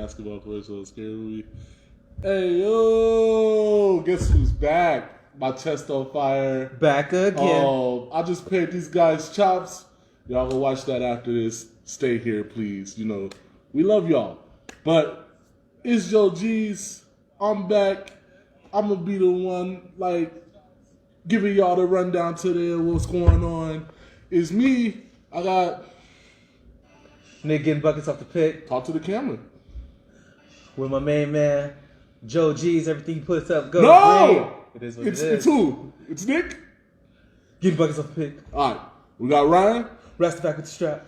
basketball commercial. Scary movie. Hey, yo! Guess who's back? My chest on fire. Back again. I just paid these guys chops. Y'all go watch that after this. Stay here, please. You know, we love y'all. But it's Joe G's. I'm back. I'm going to be the one, giving y'all the rundown today of what's going on. It's me. I got... Nick getting buckets off the pick. Talk to the camera. With my main man, Joe G's. Everything he puts up goes No! green. It is what it is. It's who? It's Nick? Getting buckets off the pick. All right. We got Ryan. Rest back with the strap.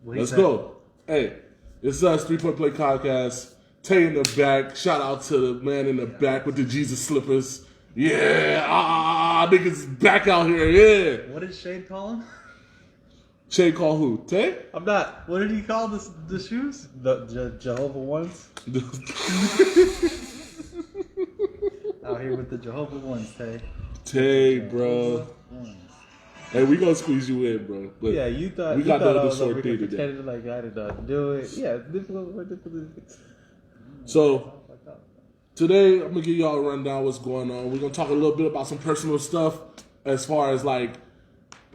Let's go. Hey, it's us, 3 Point Play Podcast. Tay in the back. Shout out to the man in the back with the Jesus slippers. Yeah. Niggas back out here. Yeah. What did Shade call him? Shay call who? Tay? I'm not. What did he call the shoes? The Jehovah ones. Out here with the Jehovah ones, Tay. Tay, bro. Hey, we gonna squeeze you in, bro. But yeah, you thought we you got thought the I was other over short here thing today. pretending like I did not do it. Yeah, difficult. So today I'm gonna give y'all a rundown of what's going on. We're gonna talk a little bit about some personal stuff as far as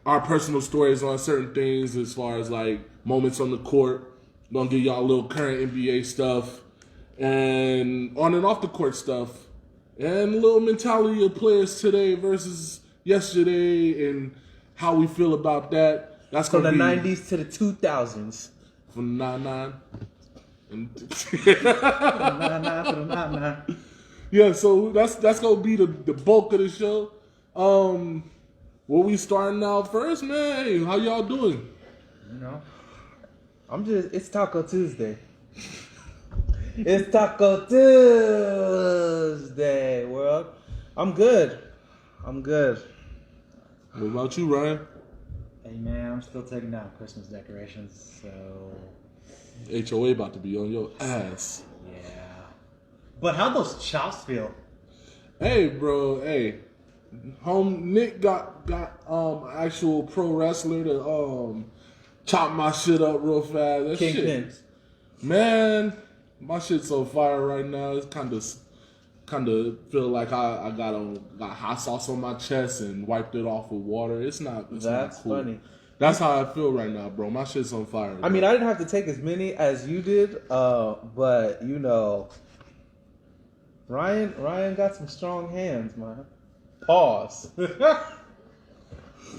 our personal stories on certain things, as far as moments on the court. Gonna give y'all a little current NBA stuff and on and off the court stuff, and a little mentality of players today versus yesterday and how we feel about that. That's From gonna the be 90s to the 2000s. from 99. Nah. Yeah, so that's gonna be the bulk of the show. Where we starting out first, man? Hey, how y'all doing? You know. It's Taco Tuesday. It's Taco Tuesday, world. I'm good. What about you, Ryan? Hey man, I'm still taking down Christmas decorations, so HOA about to be on your ass. yeah. But how'd those chops feel? Hey, bro. Hey, Nick got actual pro wrestler to chop my shit up real fast. That shit, Kingpins. man, my shit's on fire right now. It's kind of feel like I got hot sauce on my chest and wiped it off with water. It's not That's cool. funny. That's how I feel right now, bro. My shit's on fire. I mean, I didn't have to take as many as you did, but you know, Ryan got some strong hands, man. Pause.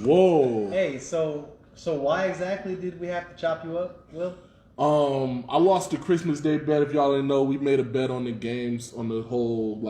Whoa. Hey, so why exactly did we have to chop you up, Will? I lost the Christmas Day bet. If y'all didn't know, we made a bet on the games, on the whole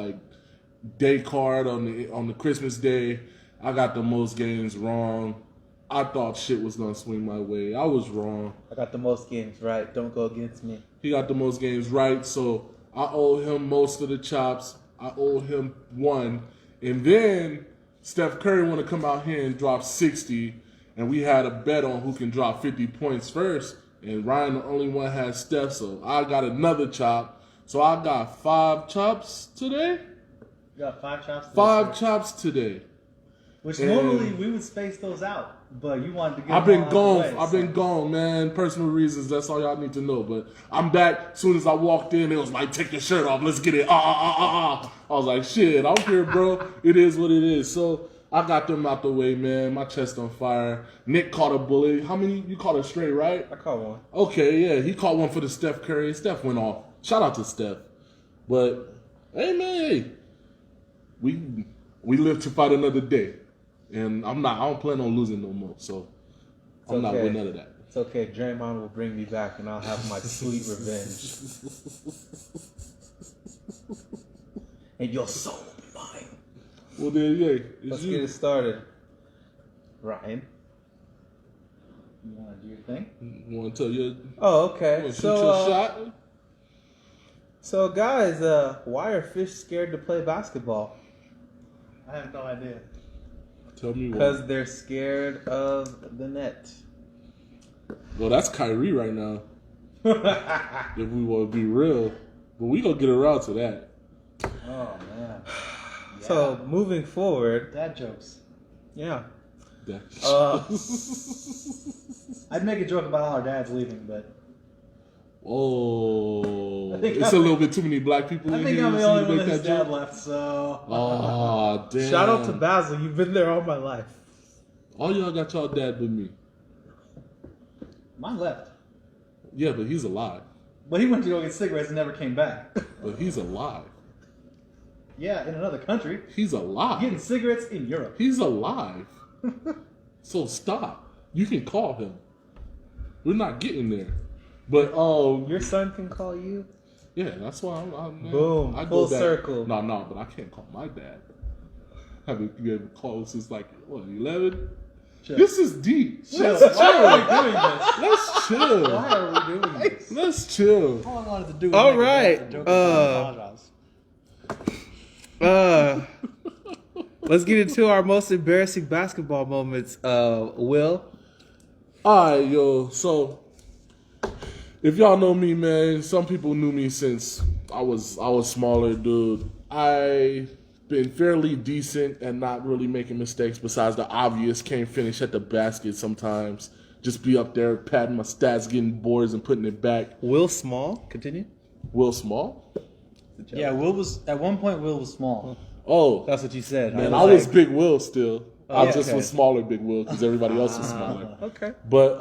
day card on the Christmas Day. I got the most games wrong. I thought shit was gonna swing my way. I was wrong. I got the most games right. Don't go against me. He got the most games right, so I owe him most of the chops. I owe him one, and then Steph Curry want to come out here and drop 60, and we had a bet on who can drop 50 points first. And Ryan, the only one, has Steph, so I got another chop. So I got 5 chops today. You got 5 chops. 5 chops today. Which And normally we would space those out, but you wanted to get. I've them been all out the gone. way, I've so- been gone, man. Personal reasons. That's all y'all need to know. But I'm back. As soon as I walked in, it was like, take your shirt off. Let's get it. I was like, shit, I'm here, bro. It is what it is. So I got them out the way, man. My chest on fire. Nick caught a bullet. How many? You caught a straight, right? I caught one. Okay, yeah. He caught one for the Steph Curry. Steph went off. Shout out to Steph. But, hey, man, hey. We live to fight another day. And I don't plan on losing no more. So I'm not with none of that. It's okay. Draymond will bring me back, and I'll have my sweet revenge. And your soul will be mine. Well, then, yeah. Let's get it started. Ryan. You want to do your thing? You want to tell you? Oh, okay. Want to shoot your shot? So guys, why are fish scared to play basketball? I have no idea. Tell me why. Because they're scared of the net. Well, that's Kyrie right now. If we want to be real. But we going to get around to that. Oh man. So moving forward, Dad jokes. yeah. That- I'd make a joke about how our dad's leaving, but Oh, think it's a little bit too many black people I in think here. I'm to the see only you one make that his that dad joke. left, so. Oh, damn. Shout out to Basil. You've been there all my life. All y'all got y'all dad with me. Mine left. Yeah, but he's alive. But he went to go get cigarettes and never came back. But he's alive. Yeah, in another country. He's alive. Getting cigarettes in Europe. He's alive. So stop. You can call him. We're not getting there. But Your son can call you. yeah, that's why I'm Boom. I Full go back. circle. No, but I can't call my dad. Haven't you ever called since like what 11? Chill. This is deep. Chill. Let's Why are we chill. doing this? Let's chill. Why are we doing this? Let's chill. All I wanted to do was All make a right, joke about apologize. Let's get into our most embarrassing basketball moments. Will. Alright, yo. So if y'all know me, man, some people knew me since I was smaller, dude. I been fairly decent and not really making mistakes besides the obvious. Can't finish at the basket sometimes. Just be up there patting my stats, getting boards and putting it back. Will Small. Continue. Will Small? Yeah, Will was at one point. Will was small. Oh, That's what you said. man, I was Big Will still. I yeah. just Okay. was smaller Big Will because everybody else was smaller. Okay. But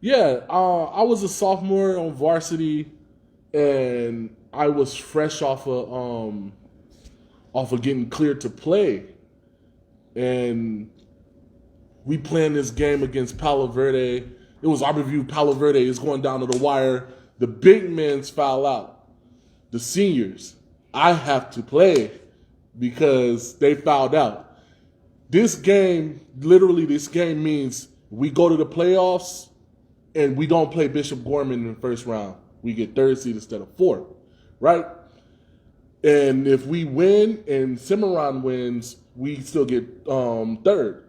yeah, I was a sophomore on varsity, and I was fresh off of getting cleared to play, and we playing this game against Palo Verde. It was our review. Palo Verde is going down to the wire. The big men's foul out. The seniors, I have to play because they fouled out. This game means we go to the playoffs and we don't play Bishop Gorman in the first round. We get third seed instead of fourth, right? And if we win and Cimarron wins, we still get third.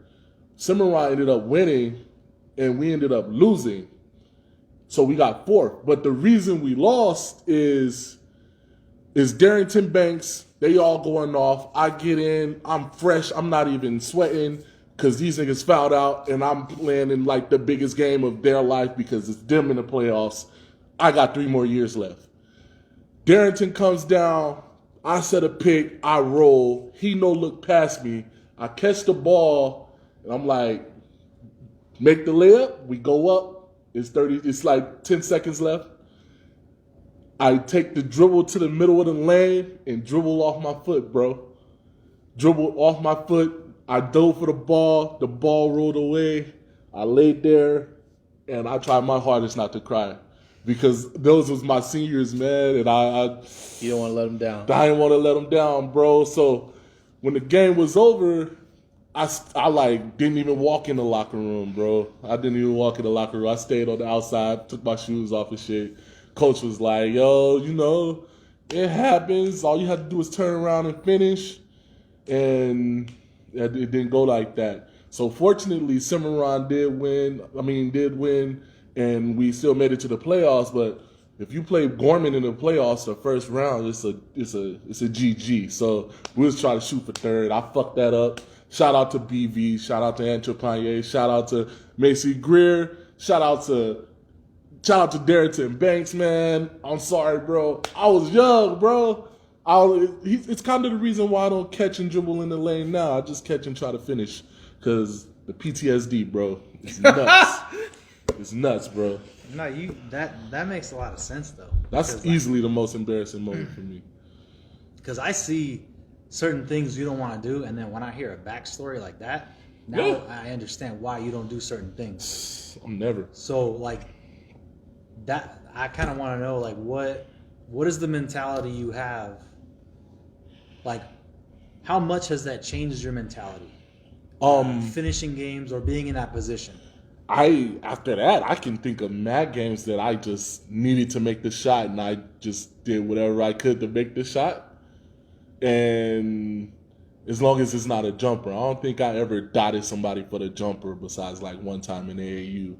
Cimarron ended up winning and we ended up losing. So we got fourth. But the reason we lost is Darrington Banks. They all going off. I get in. I'm fresh. I'm not even sweating because these niggas fouled out, and I'm playing in like the biggest game of their life because it's them in the playoffs. I got 3 more years left. Darrington comes down. I set a pick. I roll. He no look past me. I catch the ball, and I'm like, make the layup. We go up. It's like 10 seconds left. I take the dribble to the middle of the lane and dribble off my foot, bro. Dribble off my foot. I dove for the ball. The ball rolled away. I laid there, and I tried my hardest not to cry because those was my seniors, man, and You don't want to let him down. I didn't want to let them down, bro. So when the game was over, I like didn't even walk in the locker room, bro. I didn't even walk in the locker room. I stayed on the outside, took my shoes off and shit. Coach was like, yo, you know, it happens. All you have to do is turn around and finish. And it didn't go like that. So fortunately, Cimarron did win, and we still made it to the playoffs. But if you play Gorman in the playoffs, the first round, it's a GG. So we was trying to shoot for third. I fucked that up. Shout out to BV. Shout out to Entrepreneur. Shout out to Macy Greer. Shout out to Darrington Banks, man. I'm sorry, bro. I was young, bro. It's kind of the reason why I don't catch and dribble in the lane now. I just catch and try to finish because the PTSD, bro. It's nuts. It's nuts, bro. No, that makes a lot of sense though. That's Because, easily the most embarrassing moment for me. Because I see certain things you don't want to do, and then when I hear a backstory like that, now Yeah. I understand why you don't do certain things. I'm never. So like that, I kind of want to know like what is the mentality you have? Like, how much has that changed your mentality? Finishing games or being in that position. After that, I can think of mad games that I just needed to make the shot, and I just did whatever I could to make the shot. And as long as it's not a jumper, I don't think I ever dotted somebody for the jumper besides like one time in AAU.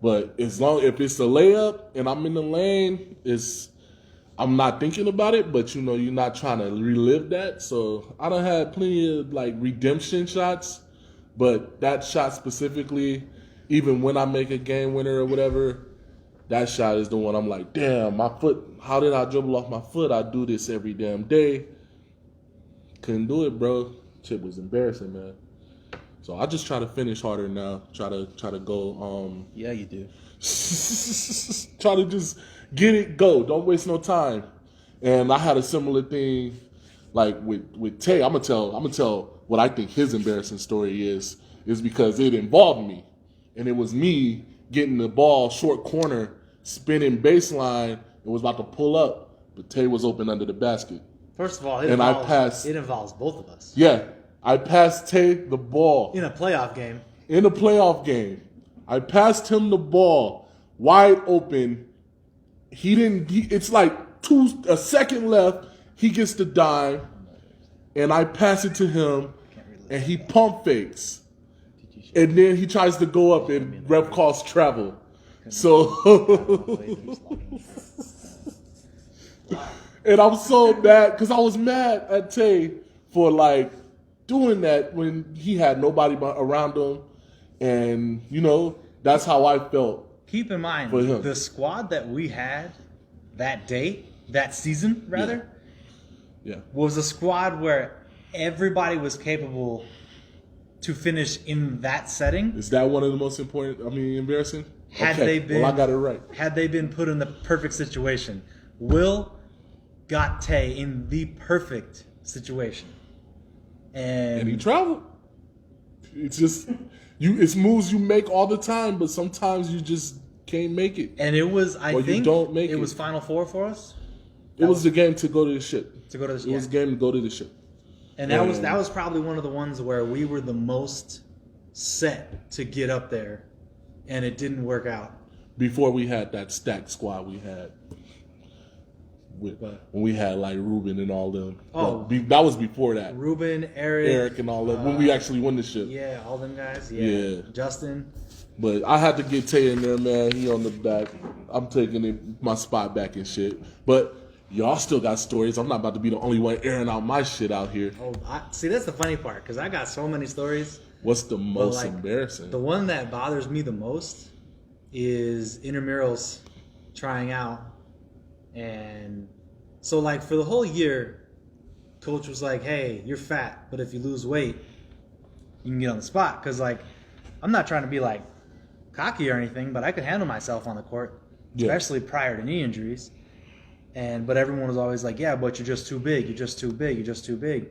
But if it's a layup and I'm in the lane, I'm not thinking about it, but you know, you're not trying to relive that. So I done had plenty of like redemption shots, but that shot specifically, even when I make a game winner or whatever, that shot is the one I'm like, damn, my foot. How did I dribble off my foot? I do this every damn day. Couldn't do it, bro. Shit was embarrassing, man. So I just try to finish harder now. Try to go. Yeah, you do. Try to just get it, go. Don't waste no time. And I had a similar thing, like with Tay. I'm gonna tell what I think his embarrassing story is because it involved me, and it was me getting the ball short corner, spinning baseline, and was about to pull up, but Tay was open under the basket. First of all, And I passed. it involves both of us. Yeah, I passed Tay the ball. In a playoff game. In a playoff game. I passed him the ball wide open. It's like a second left. He gets the dime, and I pass it to him, and he pump fakes. And then he tries to go up, and ref calls travel. So, and I'm so mad because I was mad at Tay for like doing that when he had nobody around him, and that's how I felt. Keep in mind, for him. The squad that we had that day, that season rather, Yeah. was a squad where everybody was capable to finish in that setting. Is that one of the most important? Embarrassing. Had Okay, they been, well, I got it right. Had they been put in the perfect situation, Will got Tay in the perfect situation, And he traveled. It's just it's moves you make all the time, but sometimes you just can't make it. And it was, I Or you think, don't make it. was Final Four for us. It was the game to go to the ship. To go to the It was a game to go to the ship. And that was probably one of the ones where we were the most set to get up there, and it didn't work out. Before we had that stacked squad we had. When we had like Ruben and all them. Oh. That was before that. Ruben, Eric. Eric and all them. When we actually won the ship. Yeah, all them guys. Yeah. Justin. But I had to get Tay in there, man. He on the back. I'm taking my spot back and shit. But y'all still got stories. I'm not about to be the only one airing out my shit out here. Oh, see, that's the funny part, because I got so many stories. What's the most embarrassing? The one that bothers me the most is intramurals trying out. And so, like, for the whole year, coach was like, hey, you're fat, but if you lose weight, you can get on the spot. Because, like, I'm not trying to be, like, cocky or anything, but I could handle myself on the court, especially prior to knee injuries. But everyone was always like, yeah, but you're just too big. You're just too big. You're just too big.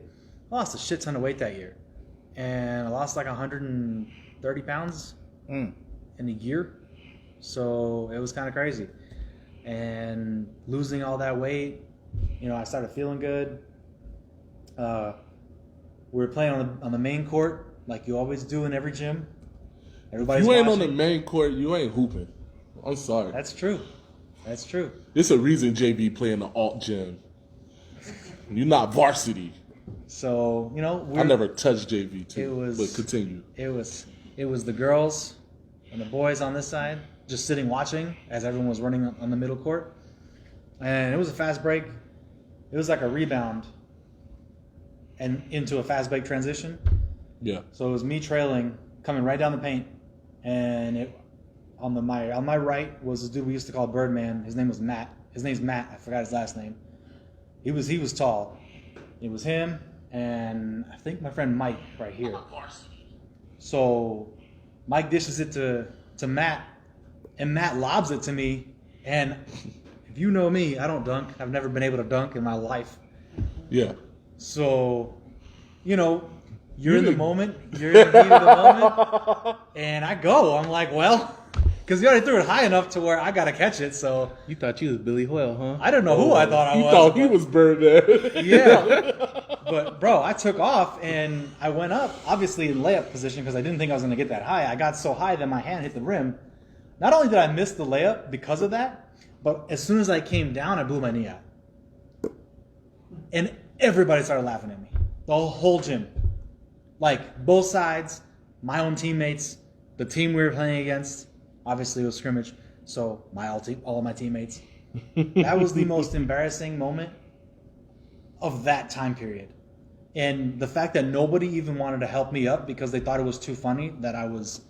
I lost a shit ton of weight that year. And I lost like 130 pounds in a year. So it was kind of crazy. And losing all that weight, I started feeling good. We were playing on the main court, like you always do in every gym. Everybody's you ain't watching. on the main court, you ain't hooping. I'm sorry. That's true. That's true. There's a reason JV play in the alt gym. You're not varsity. So, I never touched JV too. But continue. It was the girls and the boys on this side just sitting watching as everyone was running on the middle court. And it was a fast break. It was like a rebound and into a fast break transition. Yeah. So it was me trailing, coming right down the paint, and on my right was this dude we used to call Birdman. His name was Matt. His name's Matt. I forgot his last name. He was tall. It was him and I think my friend Mike right here. So Mike dishes it to Matt, and Matt lobs it to me. And if you know me, I don't dunk. I've never been able to dunk in my life. Yeah. So, you're in the moment. You're in the heat of the moment. And I go. I'm like, well, because you already threw it high enough to where I got to catch it. So You thought you was Billy Hoyle, huh? I don't know who I thought I was. You thought he was Birdman. Yeah. But, bro, I took off and I went up, obviously in layup position because I didn't think I was going to get that high. I got so high that my hand hit the rim. Not only did I miss the layup because of that, but as soon as I came down, I blew my knee out. And everybody started laughing at me. The whole gym. Like, both sides, my own teammates, the team we were playing against. Obviously, it was scrimmage, so all of my teammates. That was the most embarrassing moment of that time period. And the fact that nobody even wanted to help me up because they thought it was too funny that I was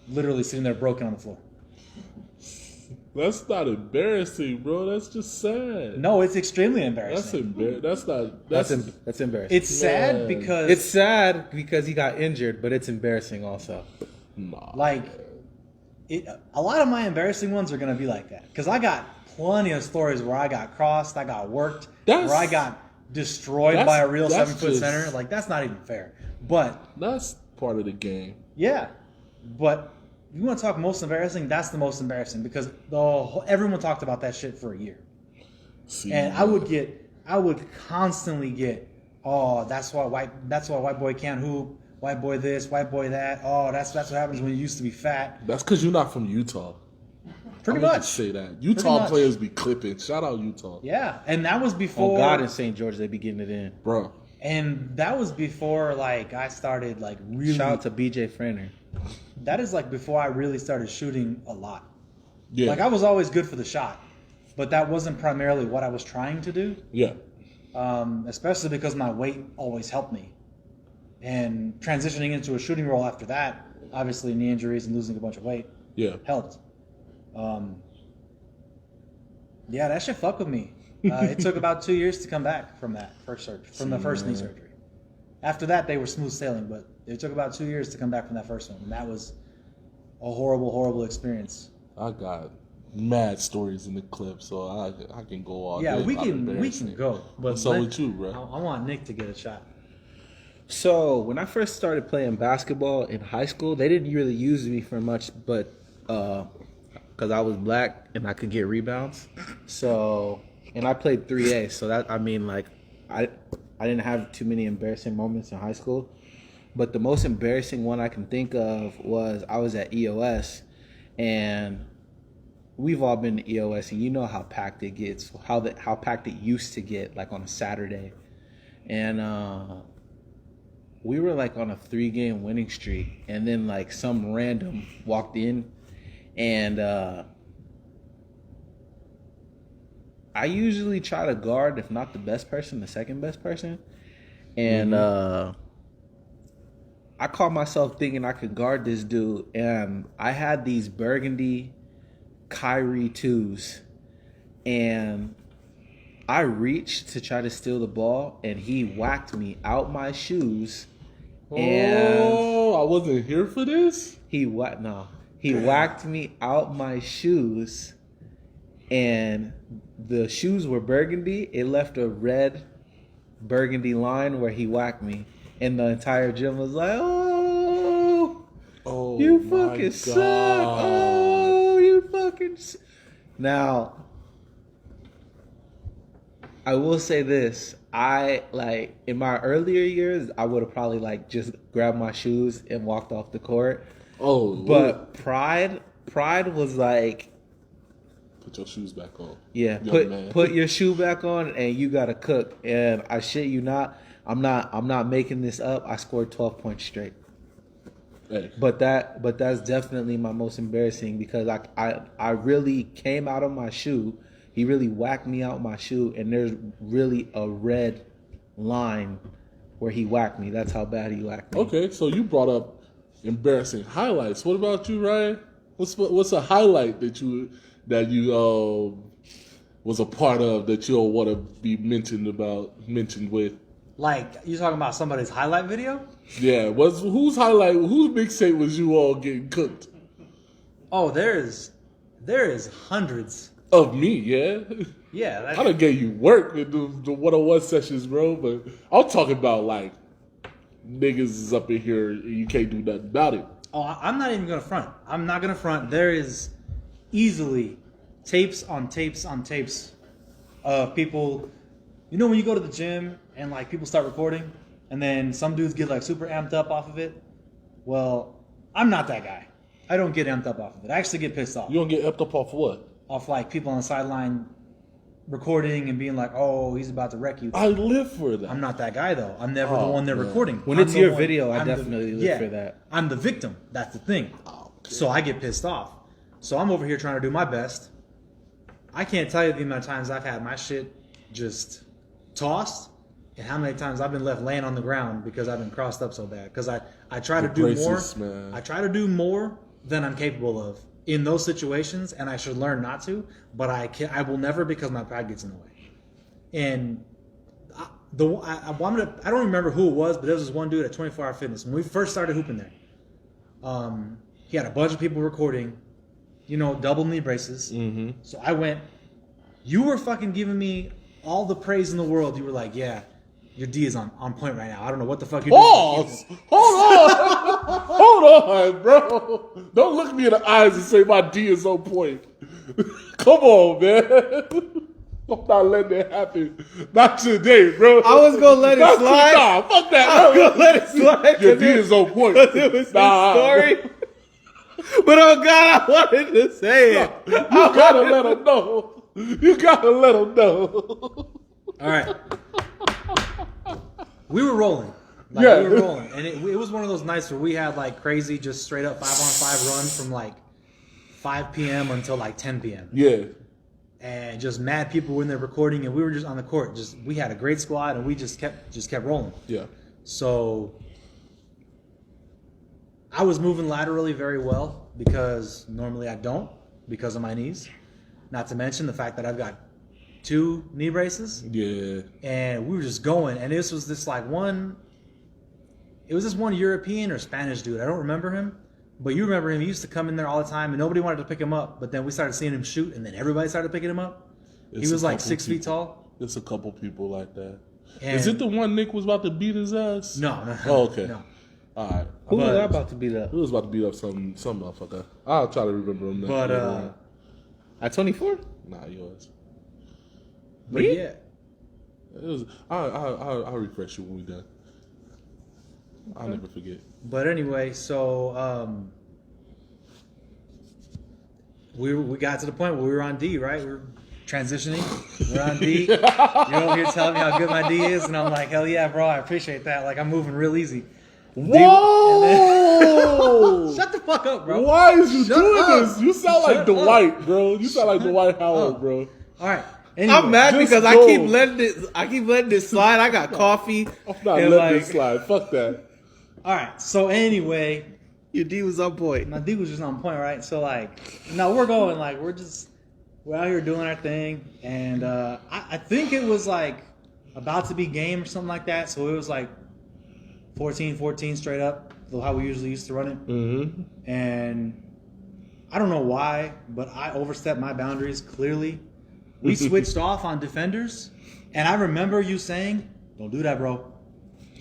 literally sitting there broken on the floor. That's not embarrassing, bro. That's just sad. No, it's extremely That's embarrassing. embarrassing. That's not. That's That's embarrassing. It's sad Man. because It's sad because he got injured, but it's embarrassing also. nah. like a lot of my embarrassing ones are gonna be like that because I got plenty of stories where I got crossed, I got worked, That's- where I got destroyed that's- by a real that's 7-foot just- center. Like that's not even fair. But That's part of the game. yeah, but you want to talk most embarrassing? That's the most embarrassing because everyone talked about that shit for a year, See, and I would constantly get, oh, that's why white boy can't hoop. White boy this, white boy that. Oh, that's what happens when you used to be fat. That's because you're not from Utah. Pretty I'm gonna much. just say that Utah much. players be clipping. Shout out Utah, Yeah, and that was before. Oh God, in St. George, they be getting it in. bro. And that was before like I started like really. Shout out to BJ Frainer. That is like before I really started shooting a lot. Yeah, Like I was always good for the shot, but that wasn't primarily what I was trying to do. yeah. Especially because my weight always helped me. And transitioning into a shooting role after that, obviously knee injuries and losing a bunch of weight Yeah. helped. Yeah, that shit fucked with me. It took about 2 years to come back from that first surgery, from the first knee surgery. After that, they were smooth sailing, but it took about 2 years to come back from that first one, and that was a horrible, horrible experience. I got mad stories in the clip, so I can go all Yeah, day. we about can embarrassing. go. But What's up with you, bro? I want Nick to get a shot. So when I first started playing basketball in high school, they didn't really use me for much, but because I was black and I could get rebounds. So and I played 3A, so that I mean like I didn't have too many embarrassing moments in high school. But the most embarrassing one I can think of was I was at EOS, and we've all been to EOS, and you know how packed it gets, how packed it used to get, like on a Saturday, and we were like on a 3-game winning streak, and then like some random walked in, and I usually try to guard, if not the best person, the second best person, and I caught myself thinking I could guard this dude, and I had these burgundy Kyrie 2s, and I reached to try to steal the ball, and he whacked me out my shoes. And Oh, I wasn't here for this. he whacked me out my shoes, and the shoes were burgundy. It left a red burgundy line where he whacked me, and the entire gym was like, "Oh, Oh, you my fucking suck! God. Oh, you fucking." Now, I will say this: I like in my earlier years, I would have probably like just grabbed my shoes and walked off the court. Oh, But pride was like, put your shoes back on. yeah, Young man. put your shoe back on and you gotta cook. And I shit you not, I'm not making this up. I scored 12 points straight. Hey, But that's definitely my most embarrassing because I really came out of my shoe. He really whacked me out my shoe, and there's really a red line where he whacked me. That's how bad he whacked me. okay, so you brought up embarrassing highlights. What about you, Ryan? What's a highlight that you was a part of that you'll want to be mentioned with? Like, you talking about somebody's highlight video? Yeah, whose mixtape was you all getting cooked? Oh, there is hundreds. Of me, yeah. Yeah, I done gave you work with the one-on-one sessions, bro, but I'm talking about like niggas is up in here and you can't do nothing about it. Oh, I'm not even gonna front. I'm not gonna front. There is easily tapes on tapes on tapes of people. You know when you go to the gym and like people start recording, and then some dudes get like super amped up off of it. Well, I'm not that guy. I don't get amped up off of it. I actually get pissed off. You don't get upped up off what? Off like people on the sideline recording and being like, "Oh, he's about to wreck you." I live for that. I'm not that guy though. I'm never the Oh, one they're man. recording. When I'm it's the your one- video, I I'm the- definitely live for that. I'm the victim. That's the thing. So I get pissed off. So I'm over here trying to do my best. I can't tell you the amount of times I've had my shit just tossed and how many times I've been left laying on the ground because I've been crossed up so bad. Because I try to do more. Racist, man. I try to do more than I'm capable of. in those situations, and I should learn not to. But I will never because my pride gets in the way. And I don't remember who it was, but there was this one dude at 24 Hour Fitness when we first started hooping there. He had a bunch of people recording, double knee braces. Mm-hmm. So I went. You were fucking giving me all the praise in the world. You were like, yeah, your D is on point right now. I don't know what the fuck you're doing. Hold on. Hold on, bro. Don't look me in the eyes and say my D is on point. Come on, man. I'm not letting it happen. Not today, bro. I was gonna let it slide. Nah, fuck that. I was gonna let it slide. Your D is on point. It was the story. But oh God, I wanted to say it. You gotta let him know. You gotta let him know. All right. We were rolling. We were rolling. And it was one of those nights where we had like crazy, just straight up 5-on-5 runs from like 5 p.m. until like 10 p.m. Yeah. And just mad people were in there recording, and we were just on the court. We had a great squad, and we just kept rolling. Yeah. So I was moving laterally very well because normally I don't because of my knees. Not to mention the fact that I've got 2 knee braces. Yeah. And we were just going, and this was this one European or Spanish dude. I don't remember him, but you remember him. He used to come in there all the time, and nobody wanted to pick him up. But then we started seeing him shoot, and then everybody started picking him up. He was like 6 feet tall. There's a couple people like that. And is it the one Nick was about to beat his ass? No. Oh, okay. No. All right. Who was I about to beat up? He was about to beat up some motherfucker. I'll try to remember him. But at 24? Nah, yours. But Me? yeah. It was. I'll refresh you when we done. I'll never forget. But anyway, so we got to the point where we were on D, right? We were transitioning. We're on D. You're over here telling me how good my D is, and I'm like, hell yeah, bro, I appreciate that. Like, I'm moving real easy. Whoa! Shut the fuck up, bro. Why is you Shut doing up. this? You sound like Shut Dwight, bro. You sound like Dwight Howard, up. bro. All right. Anyway, I'm mad just because go. I keep letting this slide. I got coffee. I'm not and letting this slide. Fuck that. all right. So anyway, Your D was on point. my D was just on point, right? So like, no, we're going like we're out here doing our thing, and I think it was like about to be game or something like that. So it was like 14-14 straight up, how we usually used to run it. Mm-hmm. And I don't know why, but I overstepped my boundaries clearly. We switched off on defenders, and I remember you saying, "Don't do that, bro."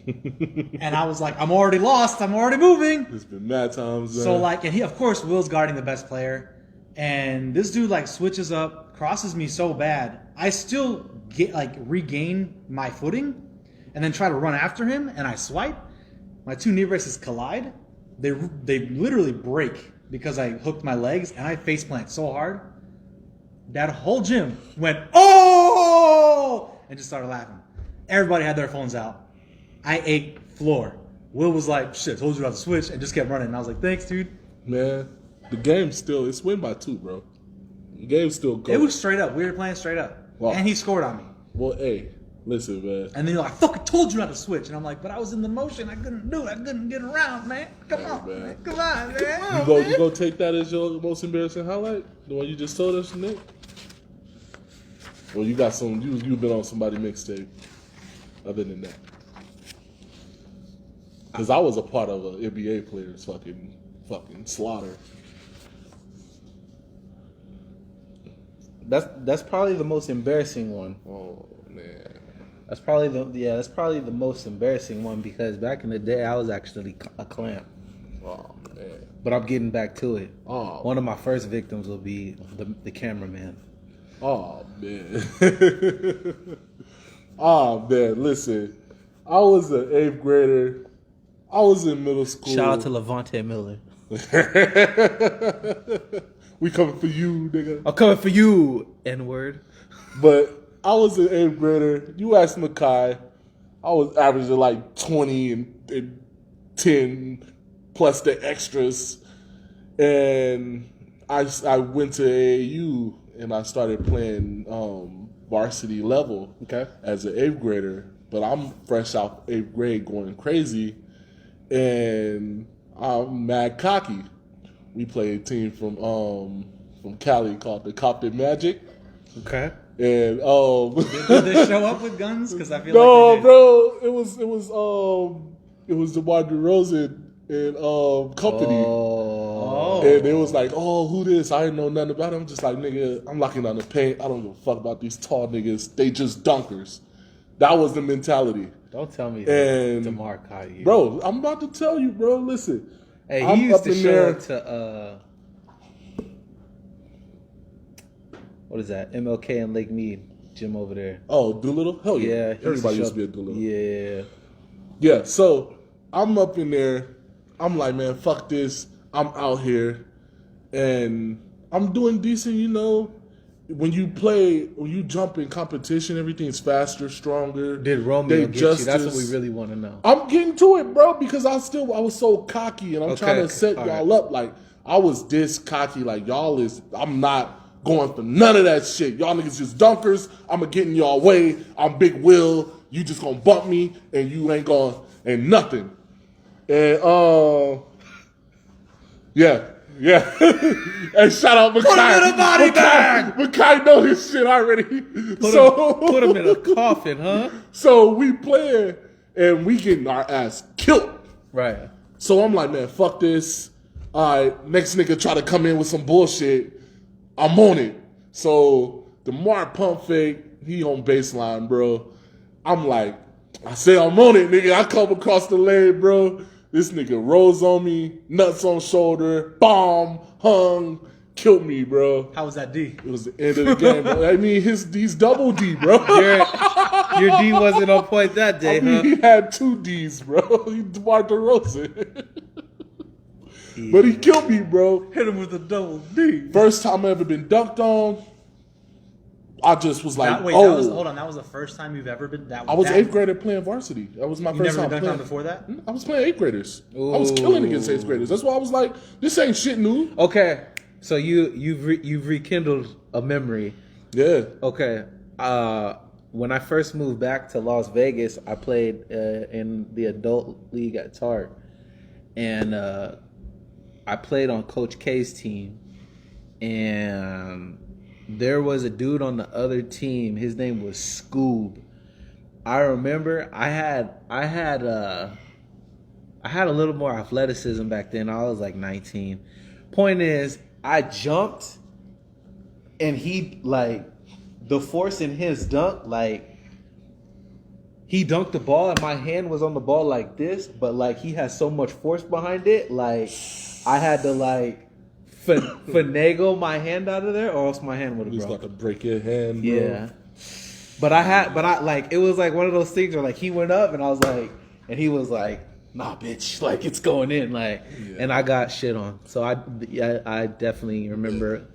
And I was like, "I'm already lost. I'm already moving." It's been mad times. So like, and he, of course, Will's guarding the best player, and this dude like switches up, crosses me so bad, I still regain my footing, and then try to run after him, and I swipe. My 2 knee braces collide. They literally break because I hooked my legs, and I face plant so hard. That whole gym went, oh, and just started laughing. Everybody had their phones out. I ate floor. Will was like, shit, told you not to switch, and just kept running. And I was like, thanks, dude. Man, the game's still, it's win by 2, bro. The game's still going. It was straight up. We were playing straight up. Wow. And he scored on me. Well, hey, listen, man. And then you're like, I fucking told you not to switch. And I'm like, but I was in the motion. I couldn't do it. I couldn't get around, man. Come on, man. Come on, man. You go take that as your most embarrassing highlight? The one you just told us, Nick? Well, you got some, you've been on somebody mixtape other than that. Because I was a part of an NBA player's fucking slaughter. That's probably the most embarrassing one. Oh, man. That's probably the most embarrassing one because back in the day I was actually a clamp. Oh, man. But I'm getting back to it. Oh. One of my first victims will be the cameraman. Oh, man. Oh, man. Listen, I was an 8th grader. I was in middle school. Shout out to Levante Miller. We coming for you, nigga. I'm coming for you, N-word. But I was an 8th grader. You asked Makai. I was averaging like 20 and 10 plus the extras. And I went to AAU and I started playing varsity level as an 8th grader. But I'm fresh out 8th grade going crazy. And I'm mad cocky. we played a team from Cali called the Compton Magic. Okay. And Did they show up with guns? Because I feel no, like they did. bro, it was DeMar DeRozan and company. Oh. And it was like, oh, who this? I didn't know nothing about him. I'm just like, nigga, I'm locking down the paint. I don't give a fuck about these tall niggas. They just dunkers. That was the mentality. Don't tell me And- that DeMar caught you. Bro, I'm about to tell you, bro. Listen. Hey, I'm he used up to in show there. up to what is that? MLK and Lake Mead gym over there. Oh, Doolittle? Hell yeah. Yeah, he Everybody show used to be a up- Doolittle. Yeah. Yeah, so I'm up in there. I'm like, man, fuck this. I'm out here. And I'm doing decent, you know. When you jump in competition, everything's faster, stronger. Did Romeo They get you? That's what justice. we really want to know. I'm getting to it, bro, because I was so cocky and I'm Okay, trying to set all y'all up. Like, I was this cocky, like, I'm not going for none of that shit. Y'all niggas just dunkers. I'm going to get in y'all way. I'm Big Will. You just going to bump me and you ain't going to, and nothing. And, yeah. Hey, shout out Makai. Put him in a body bag! Makai know his shit already. Put him in a coffin, huh? So we playing and we getting our ass killed. Right. So I'm like, man, fuck this. All right, next nigga try to come in with some bullshit. I'm on it. So the Mark pump fake, he on baseline, bro. I'm like, I say I'm on it, nigga. I come across the lane, bro. This nigga rolls on me, nuts on shoulder, bomb, hung, killed me, bro. How was that D? It was the end of the game, bro. I mean, he's double D, bro. Your D wasn't on point that day, I mean, huh? he had 2 Ds, bro. He DeMar DeRozan. But he killed me, bro. Hit him with a double D. First time I ever been dunked on. I just was like, That was the first time you've ever been that. I was that, 8th grader playing varsity. That was my You first never time been dunked playing. on before that? I was playing 8th graders. I was killing against 8th graders. That's why I was like, this ain't shit new. Okay, so you've rekindled a memory. Yeah. Okay, when I first moved back to Las Vegas, I played in the adult league at Tart, and I played on Coach K's team, and there was a dude on the other team. His name was Scoob. I remember I had a little more athleticism back then. I was like 19. Point is, I jumped, and he, like, the force in his dunk, like, he dunked the ball and my hand was on the ball like this, but like he had so much force behind it, like I had to like finagle my hand out of there, or else my hand would have He's broke. about to break your hand, bro. Yeah. But I like, it was like one of those things where like he went up and I was like, and he was like, nah, bitch, like it's going in, like, and I got shit on. So I definitely remember.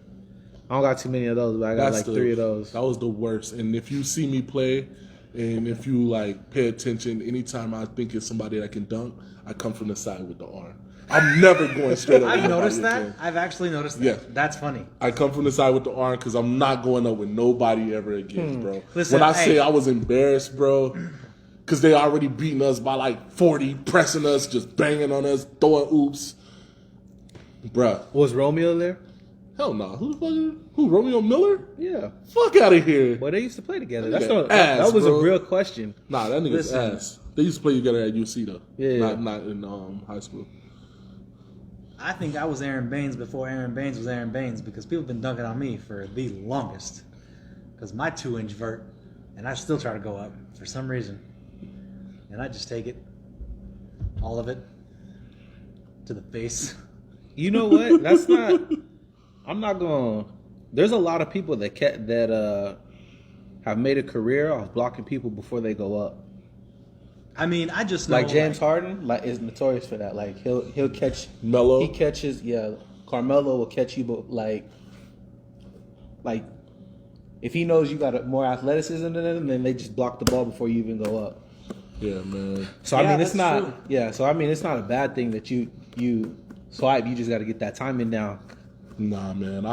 I don't got too many of those, but I got like 3 of those. That was the worst. And if you see me play, and if you like pay attention, anytime I think it's somebody that can dunk, I come from the side with the arm. I'm never going straight up. I've noticed nobody that. again. I've actually noticed that. Yeah. That's funny. I come from the side with the arm because I'm not going up with nobody ever again, bro. Listen, when I hey. say I was embarrassed, bro, because they already beating us by like 40, pressing us, just banging on us, throwing oops. Bruh. Was Romeo there? Hell no. Who the fuck is who? Romeo Miller? Yeah. Fuck out of here. Well, they used to play together. That That's nigga not, ass, that was bro. a real question. Nah, that nigga's Listen. ass. They used to play together at UC though. Yeah. Not in high school. I think I was Aaron Baines before Aaron Baines was Aaron Baines because people have been dunking on me for the longest. Because my 2-inch vert, and I still try to go up for some reason. And I just take it, all of it, to the face. You know what? That's not. I'm not going. There's a lot of people that have made a career off blocking people before they go up. I mean, I just know, Like James Harden, like is notorious for that. Like he'll catch Melo. He catches. Yeah, Carmelo will catch you, but like if he knows you got more athleticism than them, then they just block the ball before you even go up. Yeah, man. So Yeah, I mean, it's that's not. true. Yeah, so I mean, it's not a bad thing that you swipe. You just got to get that timing down. Nah, man.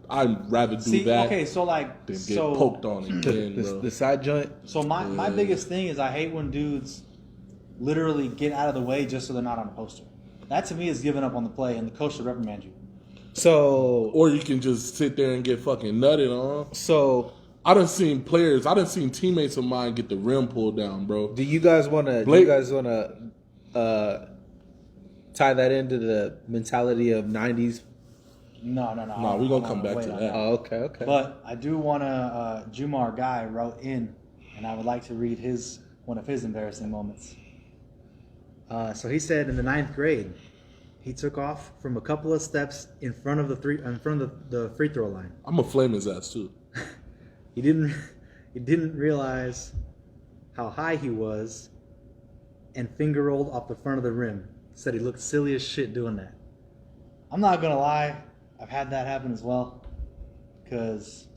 I'd rather do see, that okay, so like, than get poked on again, bro. The side joint. So my biggest thing is I hate when dudes literally get out of the way just so they're not on a poster. That to me is giving up on the play, and the coach should reprimand you. So Or you can just sit there and get fucking nutted on. so I done seen teammates of mine get the rim pulled down, bro. do you guys wanna tie that into the mentality of 90s? No. Nah, we gonna come back wait to on that. Oh, okay. But I do want to. Jumar Guy wrote in, and I would like to read one of his embarrassing moments. So he said in the 9th grade, he took off from a couple of steps in front of the free throw line. I'm gonna flame his ass too. He didn't realize how high he was, and finger rolled off the front of the rim. Said he looked silly as shit doing that. I'm not gonna lie, I've had that happen as well, because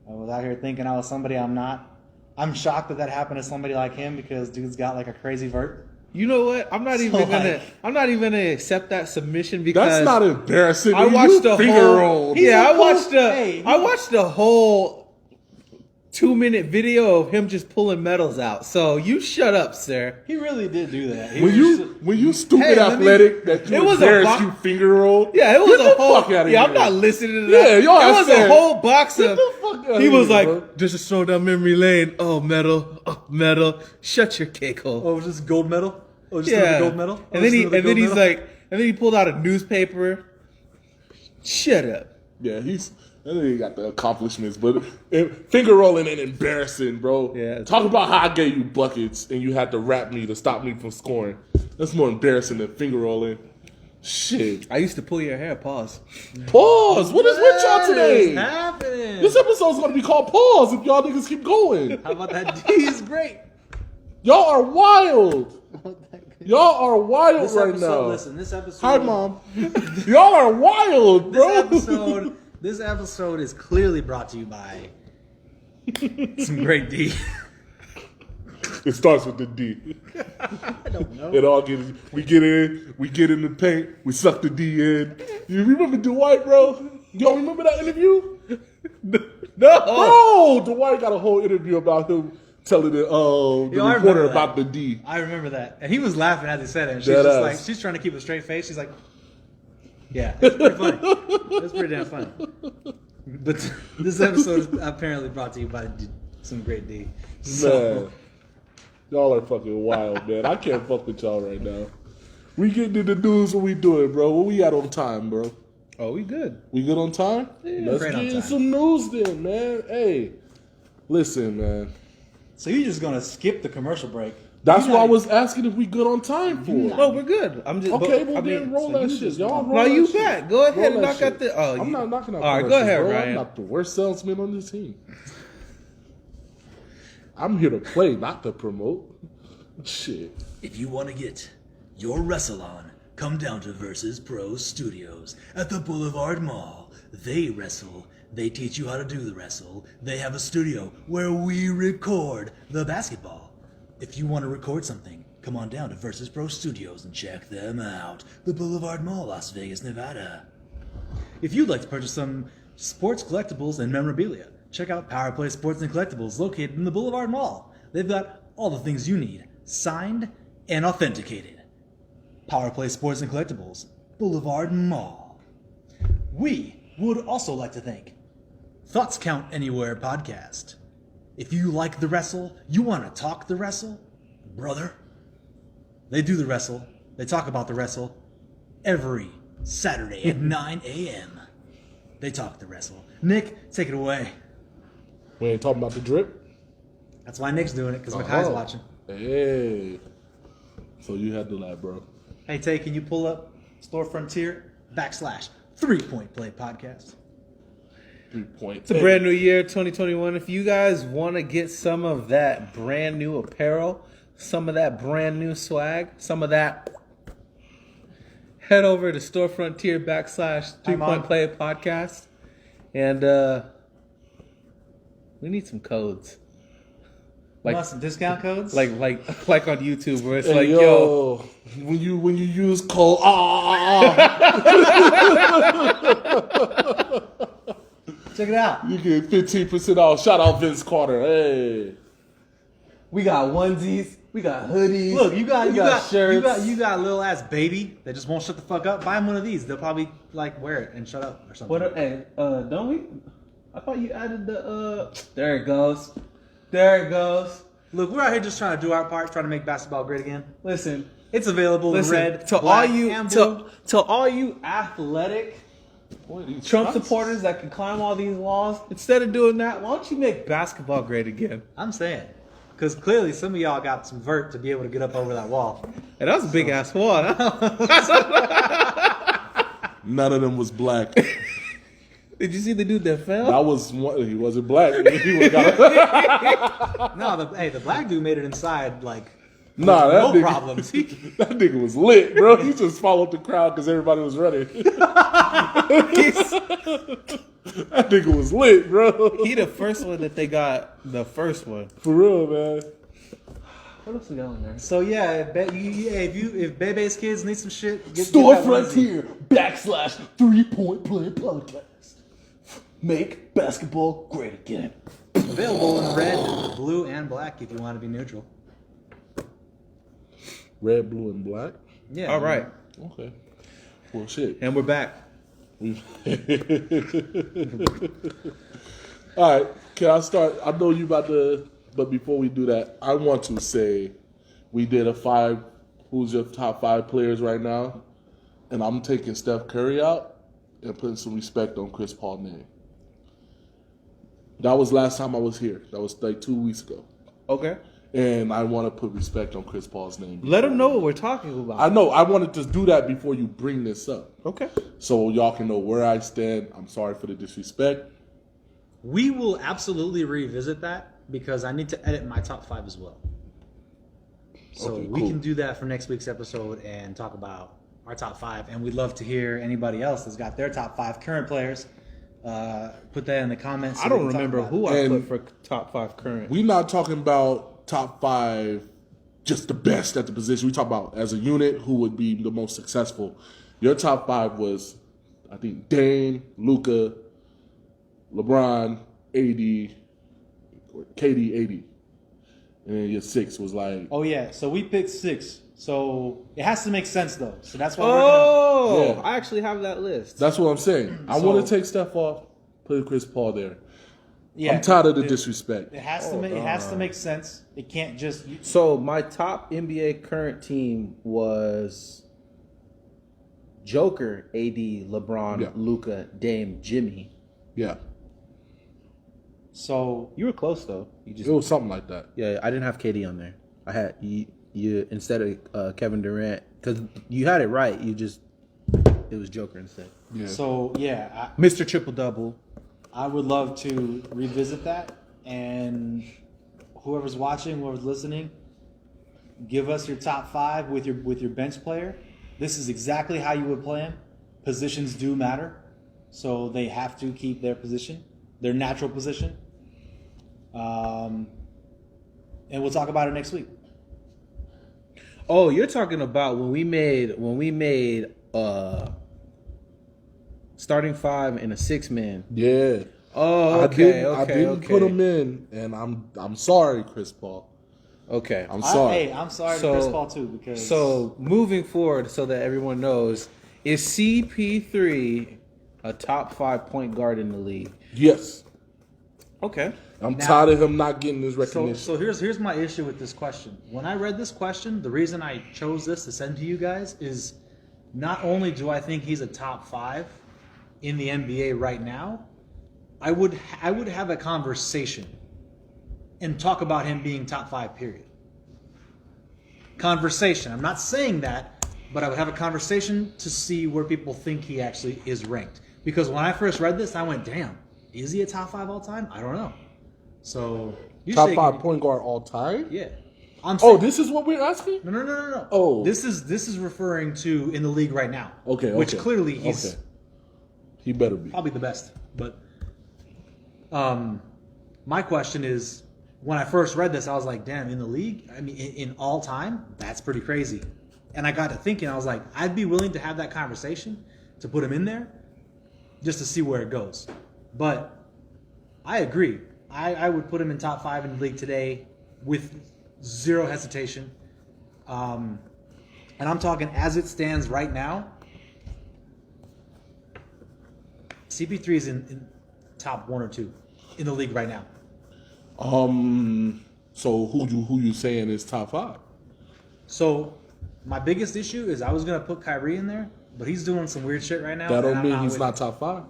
I was out here thinking I was somebody I'm not. I'm shocked that happened to somebody like him, because dude's got like a crazy vert. You know what? I'm not even gonna accept that submission because That's not embarrassing. I watched the finger whole. roll. Yeah, I Hey, watched the whole 2-minute video of him just pulling medals out. So you shut up, sir. He really did do that. When you stupid Hey, let me- athletic that you it was a embarrassed bo- you finger roll. Yeah, it was Get a the whole. fuck outta Yeah, I'm here. not listening to that. Yeah, y'all it was said- a whole box Get of. the fuck outta He was here, like, bro. just a stroll down memory lane. Oh, medal. Shut your cake hole. Oh, was this gold medal? Oh, just yeah, another gold medal? And then he pulled out a newspaper. Shut up. Yeah, I think he got the accomplishments, but finger rolling ain't embarrassing, bro. Yeah. Talk about how I gave you buckets and you had to rap me to stop me from scoring. That's more embarrassing than finger rolling. Shit. I used to pull your hair. Pause. Pause. What is with y'all today? What is happening? This episode's gonna be called Pause if y'all niggas keep going. How about that? D is great. Y'all are wild. Y'all are wild This right episode, now. listen, this episode. Hi, Mom. Y'all are wild, bro. This episode is clearly brought to you by some great D. It starts with the D. I don't know. It all gets. We get in the paint. We suck the D in. You remember Dwight, bro? Y'all remember that interview? No. Bro, Dwight got a whole interview about him telling the I reporter remember that. about the D. I remember that, and he was laughing as he said it. And she's Dead just ass. like, she's trying to keep a straight face. She's like, "Yeah, it's pretty funny. It's pretty damn funny." But this episode is apparently brought to you by some great D. Man, y'all are fucking wild, man. I can't fuck with y'all right now. We getting into the news. What we doing, bro? What we at on time, bro? Oh, we good. We good on time? Yeah, Let's great get on in time. some news then, man. Hey, listen, man. So you're just gonna skip the commercial break? That's You're why I not- was asking if we good on time for. No, we're good. I'm just Okay, but, well then roll that shit. Y'all roll No, that you shit. bet. Go ahead and Roll that knock out shit. the. Oh, I'm not knocking out. All right, go commercials, ahead, bro. Ryan. I'm not the worst salesman on this team. I'm here to play, not to promote. Shit. If you want to get your wrestle on, come down to Versus Pro Studios at the Boulevard Mall. They wrestle. They teach you how to do the wrestle. They have a studio where we record the basketball. If you want to record something, come on down to Versus Pro Studios and check them out. The Boulevard Mall, Las Vegas, Nevada. If you'd like to purchase some sports collectibles and memorabilia, check out Power Play Sports and Collectibles located in the Boulevard Mall. They've got all the things you need, signed and authenticated. Power Play Sports and Collectibles, Boulevard Mall. We would also like to thank Thoughts Count Anywhere podcast. If you like the wrestle, you want to talk the wrestle, brother, they do the wrestle, they talk about the wrestle every Saturday at 9 a.m. They talk the wrestle. Nick, take it away. We ain't talking about the drip. That's why Nick's doing it, because Makai's Oh. watching. Hey. So you had to that, bro. Hey, Tay, can you pull up Store Frontier / 3 Point Play podcast? 3 points. It's a brand new year, 2021. If you guys want to get some of that brand new apparel, some of that brand new swag, some of that, head over to Store Frontier / 3 Point Play podcast, and we need some codes. You want some discount codes? Like on YouTube where it's Hey, like, yo, when you use code check it out. you get 15% off. Shout out Vince Carter. Hey. we got onesies, We got hoodies. Look, you got shirts. you got a little ass baby that just won't shut the fuck up. Buy him one of these. They'll probably like wear it and shut up or something. What? Hey, don't we? I thought you added the. There it goes. There it goes. Look, we're out here just trying to do our part, trying to make basketball great again. Listen, It's available in red, to black, all you and blue. to all you athletic Trump supporters that can climb all these walls. Instead of doing that, why don't you make basketball great again? I'm saying, because clearly some of y'all got some vert to be able to get up over that wall. And that was a big ass wall. None of them was black. Did you see the dude that fell? That was one. He wasn't black. He would've got- No, the black dude made it inside like Nah, that no nigga, problems. That nigga was lit, bro. He just followed the crowd because everybody was running. That nigga was lit, bro. He the first one that they got. The first one. For real, man. What else we got on there? So yeah, if Bebe's kids need some shit, get Store that onesie. Frontier / 3-point play podcast. Make basketball great again. Available in red, blue, and black if you want to be neutral. Red, blue, and black. Yeah. All right, Okay. Well, shit. and we're back. All right. Can I start? I know you about to, but before we do that, I want to say we did a 5. Who's your top 5 players right now? And I'm taking Steph Curry out and putting some respect on Chris Paul's name. That was last time I was here. That was like 2 weeks ago. Okay. And I want to put respect on Chris Paul's name. Let them know what we're talking about. I know. I wanted to do that before you bring this up. Okay. So y'all can know where I stand. I'm sorry for the disrespect. We will absolutely revisit that because I need to edit my top 5 as well. So Okay, we cool. can do that for next week's episode and talk about our top 5. And we'd love to hear anybody else that's got their top 5 current players. Put that in the comments. so I we don't can talk remember about who it. I And- put for top 5 current. We're not talking about top 5, just the best at the position. We talk about as a unit who would be the most successful. Your top 5 was, I think, Dame, Luka, LeBron, AD, KD, AD. And then your 6 was like, Oh yeah, so we picked 6. So it has to make sense though. So that's why Oh, Yeah. I actually have that list. that's what I'm saying. I So- want to take Steph off, put Chris Paul there. yeah, I'm tired of the disrespect. It has to make make sense. It can't just So my top NBA current team was Joker, AD, LeBron, Yeah. Luka, Dame, Jimmy. Yeah, so You were close though. You just it was something like that. yeah. I didn't have KD on there. I had you instead of Kevin Durant because you had it right. You just it was Joker instead. Yeah. so yeah, Mr. Triple Double. I would love to revisit that, and whoever's watching, whoever's listening, give us your top 5 with your bench player. This is exactly how you would play him. Positions do matter, so they have to keep their position, their natural position. And we'll talk about it next week. Oh, you're talking about when we made starting 5 and a 6-man. Yeah. Oh, okay, I didn't put him in, and I'm sorry, Chris Paul. Okay. I'm sorry. I'm sorry So- to Chris Paul too because So moving forward, so that everyone knows, is CP3 a top 5 point guard in the league? Yes. Okay. I'm Now- tired of him not getting his So, recognition. so here's my issue with this question. When I read this question, the reason I chose this to send to you guys is not only do I think he's a top 5 in the NBA right now, I would have a conversation and talk about him being top 5, period. Conversation. I'm not saying that, but I would have a conversation to see where people think he actually is ranked. Because when I first read this, I went, damn, is he a top 5 all time? I don't know. So you Top say- 5 point guard all time? Yeah. I'm Oh, saying, this is what we're asking? no. Oh. This is referring to in the league right now. Okay, Which okay. clearly he's Okay. He better be. probably the best. But my question is, when I first read this, I was like, damn, in the league, I mean, in all time, that's pretty crazy. And I got to thinking, I was like, I'd be willing to have that conversation to put him in there just to see where it goes. But I agree. I would put him in top 5 in the league today with zero hesitation. And I'm talking as it stands right now. CP3 is in top 1 or 2 in the league right now. So who you saying is top 5? So my biggest issue is I was gonna put Kyrie in there, but he's doing some weird shit right now. That and don't I'm mean he's with not it. top 5.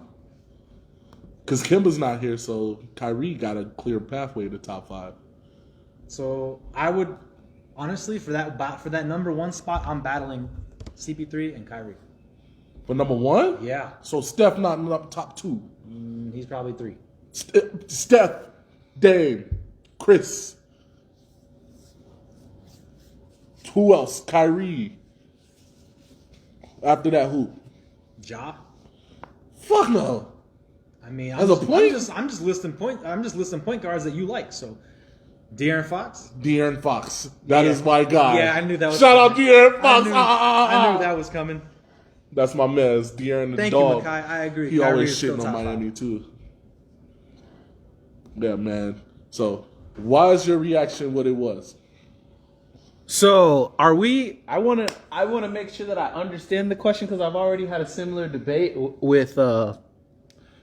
Because Kimba's not here, so Kyrie got a clear pathway to top 5. So I would honestly for that number 1 spot, I'm battling CP3 and Kyrie. But number 1? Yeah, So Steph not in the top 2. he's probably 3. Steph, Dame, Chris. Who else? Kyrie. After that, who? Ja. Fuck no. I mean, As a point? I'm just listing point guards that you like. So, De'Aaron Fox. De'Aaron Fox. That Yeah. is my guy. Yeah, I knew that was Shout out coming. De'Aaron Fox. I knew that was coming. That's my man. It's De'Aaron the Thank dog. you, Makai. I agree. He Kyrie always is still shitting on top Miami 5. too. Yeah, man. So, why is your reaction what it was? So are we? I want to make sure that I understand the question because I've already had a similar debate with.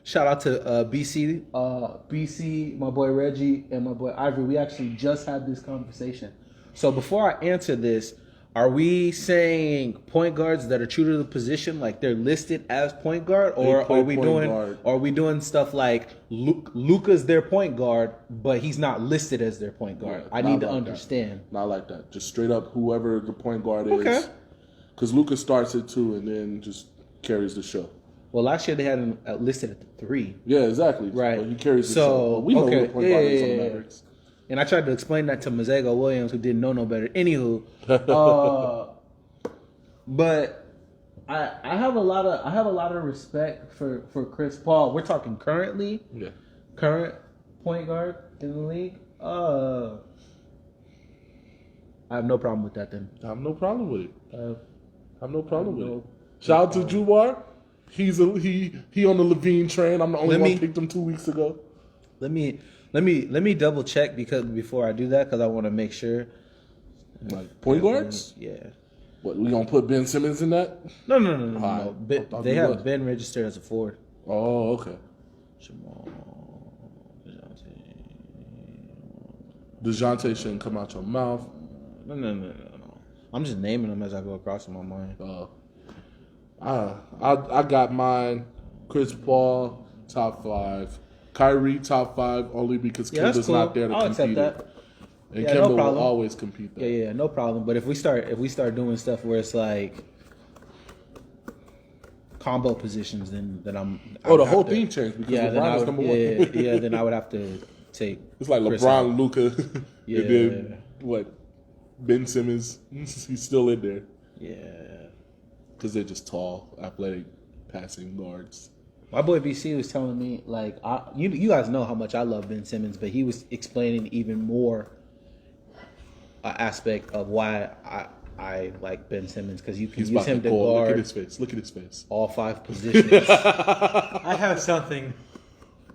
Shout out to BC, BC, my boy Reggie, and my boy Ivory. We actually just had this conversation. So before I answer this, are we saying point guards that are true to the position, like they're listed as point guard, or play are we point doing, guard. or are we doing stuff like Luka's their point guard, but he's not listed as their point guard? Yeah, I not need to like that. understand. Not like that. Just straight up whoever the point guard Okay. is. Because Luka starts it too and then just carries the show. Well, last year they had him listed at the 3. Yeah, exactly. Right. Well, he carries the So, show. Well, we know okay. who the point guard is on the Yeah. Mavericks. And I tried to explain that to Mazego Williams, who didn't know no better. Anywho, but I have a lot of respect for Chris Paul. We're talking currently, Yeah. current point guard in the league. I have no problem with that. Then I have no problem with it. uh, I have no problem with no it. Shout out to Jubar. He on the Levine train. I'm the only Let one me- picked him 2 weeks ago. let me double check before I do that because I want to make sure. Like point guards? Yeah. What, we gonna put Ben Simmons in that? No. Alright. I thought They we have was. Ben registered as a forward. Oh, okay. Jamal, DeJounte shouldn't come out your mouth. No. I'm just naming them as I go across in my mind. I got mine. Chris Paul, top 5. Kyrie, top 5, only because Yeah, that's Kemba's cool. not there to I'll compete. accept that. And Yeah, Kemba no will problem. always compete that. Yeah, no problem. But if we start doing stuff where it's like combo positions, then I'm. I Oh, the would whole have to- thing changed because Yeah, then LeBron I is would, number yeah, one. yeah, then I would have to take. It's like Chris LeBron, out. Luka, Yeah. and then what? Ben Simmons, he's still in there Yeah. because they're just tall, athletic, passing guards. My boy BC was telling me like you guys know how much I love Ben Simmons, but he was explaining even more aspect of why I like Ben Simmons because you can He's use about him to to pull. Look at guard his face. Look at his face. all 5 positions. I have something.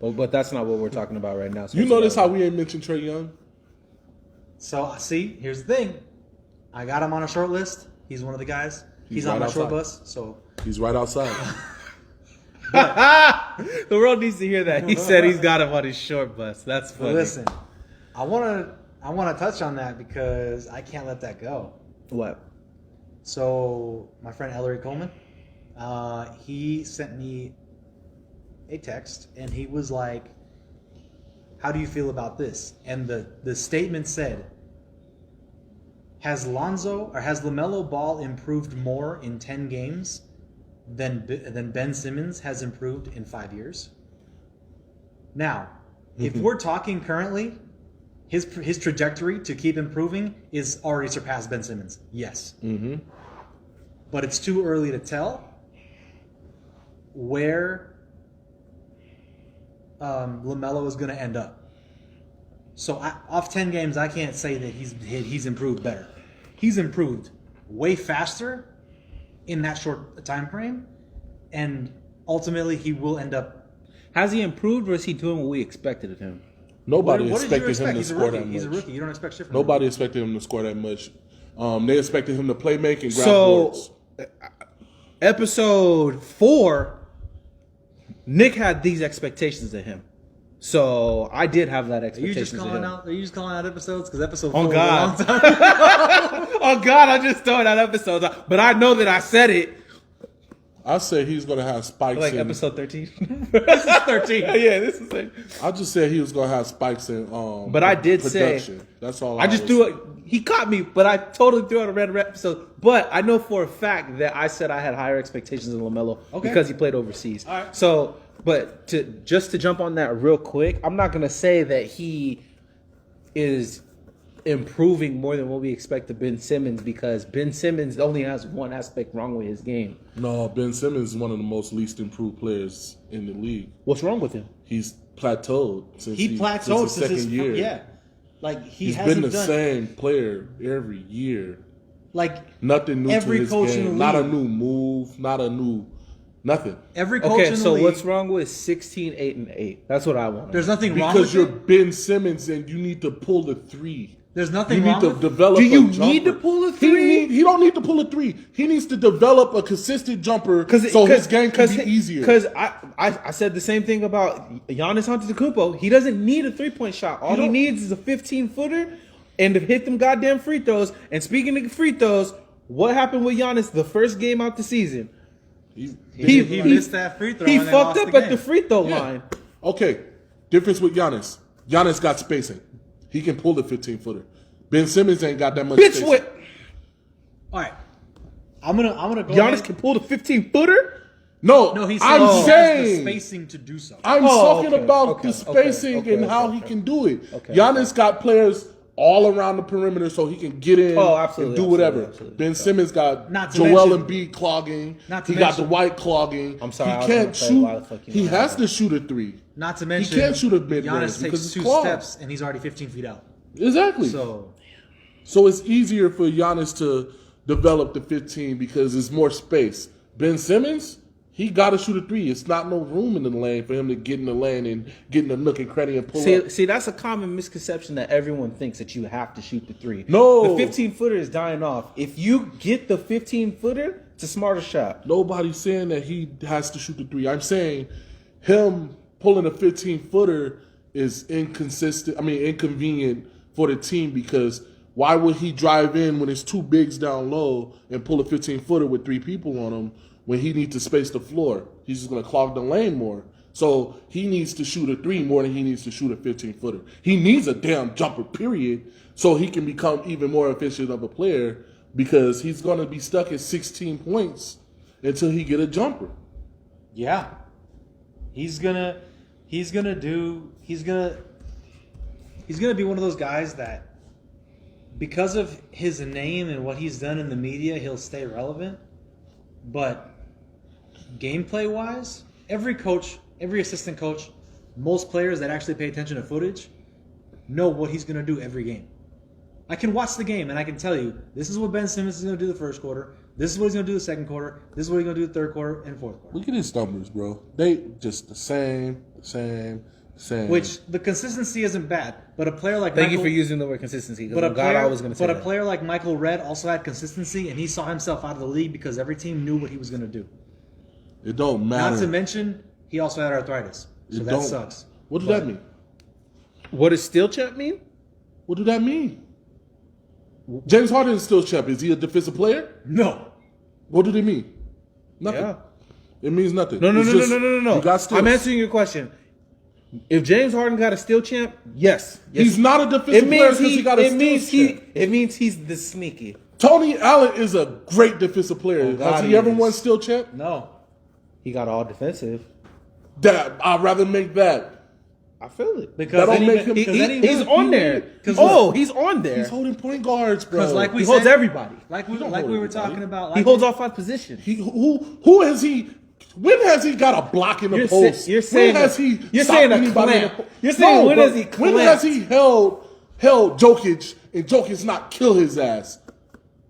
but that's not what we're talking about right now. So You it's notice how about- we ain't mentioned Trae Young? So see, here's the thing. I got him on a short list. He's one of the guys. He's on right my short outside. bus. So He's right outside. The world needs to hear that. He said he's got him on his short bus. That's funny. listen, I want to touch on that because I can't let that go. What? So my friend Ellery Coleman, he sent me a text and he was like, "How do you feel about this?" And the statement said, "Has LaMelo Ball improved more in 10 games than Ben Simmons has improved in 5 years?" Now, if we're talking currently, his trajectory to keep improving is already surpassed Ben Simmons. Yes. Mm-hmm. But it's too early to tell where LaMelo is going to end up. So off 10 games, I can't say that he's improved better. He's improved way faster in that short time frame, and ultimately he will end up. Has he improved or is he doing what we expected of him? Nobody What did you expected him expect? to He's a score rookie. that much. He's a rookie. You don't expect shit from Nobody expected him to score that much. They expected him to play make and grab So, boards. episode 4, Nick had these expectations of him. So I did have that Are you expectations just of calling him. out? Are you just calling out episodes? Because episode Oh 4 God! was a long time. Oh God! I just throwing out episodes, but I know that I said it. I said he's gonna have spikes. Like in, episode 13. This is 13. Yeah, this is 13. I just said he was gonna have spikes in. But I did production. say That's all. I just was threw saying. it. He caught me, but I totally threw out a random episode. But I know for a fact that I said I had higher expectations of LaMelo because he played overseas. All right. So, but to jump on that real quick, I'm not gonna say that he is improving more than what we expect of Ben Simmons because Ben Simmons only has one aspect wrong with his game. No, Ben Simmons is one of the most least improved players in the league. What's wrong with him? He's plateaued since He plateaued since his second year. Yeah, like He's hasn't been the done same player every year. like Nothing new every to his coach in the game. Not a league. new move. Not a new nothing. every coach Okay, in the so league. what's wrong with 16, 8, and 8? That's what I want. There's nothing wrong Because with you're it. Ben Simmons and you need to pull the three. There's You nothing need wrong to with develop. Do you a jumper. need to pull a three? He don't need to pull a three. He needs to develop a consistent jumper so his game can be easier. Because I said the same thing about Giannis Antetokounmpo. He doesn't need a 3-point shot. All he needs is a 15-footer and to hit them goddamn free throws. And speaking of free throws, what happened with Giannis the first game out the season? He missed that free throw. He and they fucked lost up the at game. the free throw Yeah. line. Okay, difference with Giannis. Giannis got spacing. He can pull the 15-footer. Ben Simmons ain't got that much Bitch, spacing. what? All right, I'm gonna go. Giannis ahead. can pull the 15-footer? No, No, he's I'm he has the saying spacing to do so. I'm Oh, talking okay, about okay, the spacing okay, and how okay, he okay. can do it. Okay, Giannis got players all around the perimeter so he can get in Oh, absolutely, and do whatever. absolutely. Ben Simmons got Not to Joel mention- Embiid clogging. Not to He got mention- Dwight clogging. I'm sorry, I He was can't gonna say, shoot. why the fuck you He know has that? to shoot a three. Not to mention, can't shoot a mid-range Giannis because takes it's 2 clogged. steps and he's already 15 feet out. Exactly. So So it's easier for Giannis to develop the 15 because there's more space. Ben Simmons, he got to shoot a three. It's not no room in the lane for him to get in the lane and get in the nook and cranny and pull up. See, that's a common misconception that everyone thinks that you have to shoot the three. No. The 15-footer is dying off. If you get the 15-footer, it's a smarter shot. Nobody's saying that he has to shoot the three. I'm saying him pulling a 15-footer is inconvenient for the team because why would he drive in when it's two bigs down low and pull a 15-footer with 3 people on him when he needs to space the floor? He's just going to clog the lane more. So he needs to shoot a three more than he needs to shoot a 15-footer. He needs a damn jumper, period, so he can become even more efficient of a player because he's going to be stuck at 16 points until he get a jumper. yeah, he's gonna be one of those guys that because of his name and what he's done in the media, he'll stay relevant. But gameplay wise, every coach, every assistant coach, most players that actually pay attention to footage know what he's going to do every game. I can watch the game and I can tell you, this is what Ben Simmons is going to do the first quarter. This is what he's going to do the second quarter. This is what he's going to do the third quarter and fourth quarter. Look at his numbers, bro. They just the same. Which the consistency isn't bad, but a player like thank Michael, you for using the word consistency. but a God, player, I was going to say but a that. player like Michael Redd also had consistency, and he saw himself out of the league because every team knew what he was going to do. It don't matter. Not to mention, he also had arthritis, so It that don't. sucks. What does that mean? What does steel champ mean? What does that mean? James Harden is still champ. Is he a defensive player? No, What did it mean? Nothing. Yeah. It means nothing. No. It's just, No. You got steals. I'm answering your question. If James Harden got a steel champ, yes. He's not a defensive It player means because he got a steals champ. it means he's the sneaky. Tony Allen is a great defensive player. God, Has he he ever is. won steal champ? no. He got all defensive. That I'd rather make that. I feel it. Because That then don't he, make him- because then he He's on there. Because He's on there. He's holding point guards, bro. because like we He holds said, everybody. like we don't like hold we were everybody. talking about. He Like holds all 5 positions. Who has he? When has he got a block in the You're post? you're saying when has a- he? you're stopped saying a anybody in clamp. the po- You're saying when bro. has he When has clamped? he held Jokic and Jokic not kill his ass?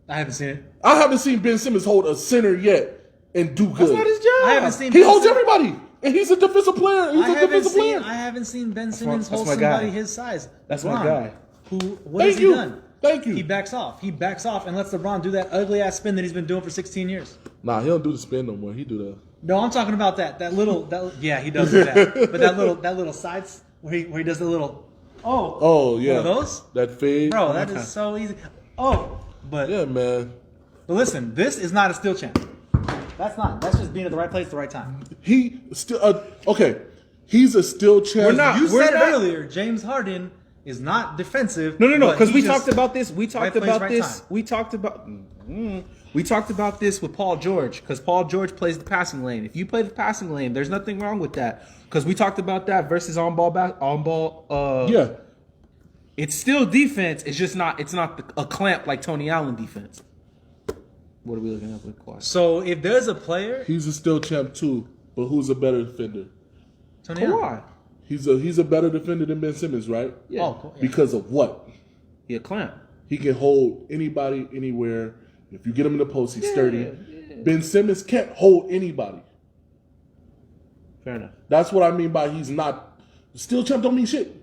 I haven't seen it. I haven't seen Ben Simmons hold a center yet and do good. That's not his job. I haven't seen. He Ben holds Simmons- everybody. And he's a defensive player. He's a defensive player. I haven't seen Ben Simmons that's hold my guy. somebody his size. That's LeBron, my guy. What has he done? Thank you. He backs off. He backs off and lets LeBron do that ugly ass spin that he's been doing for 16 years. Nah, he don't do the spin no more. He do the. No, I'm talking about yeah, he does do that. But that little sides where he does the little Oh yeah. one of those? That fade. Bro, that is so easy. But Yeah, man. listen, this is not a steal champ. That's not. That's just being at the right place at the right time. He still okay. He's a still champ. We're not- You we're said not- earlier, James Harden is not defensive. No, but because he we just- talked about this. We talked right place, about right this. time. We talked about this with Paul George because Paul George plays the passing lane. If you play the passing lane, there's nothing wrong with that. Because we talked about that versus on ball. Yeah. It's still defense. It's just not. It's not a clamp like Tony Allen defense. What are we looking at with Kawhi? So if there's a player, He's a still champ too. But who's a better defender? Tony Allen. Kawhi. He's a better defender than Ben Simmons, right? Yeah. Oh, cool. Yeah. Because of what? Yeah, clamp. He can hold anybody anywhere. If you get him in the post, he's sturdy. Yeah. Ben Simmons can't hold anybody. Fair enough. That's what I mean by he's not still champ. Don't mean shit.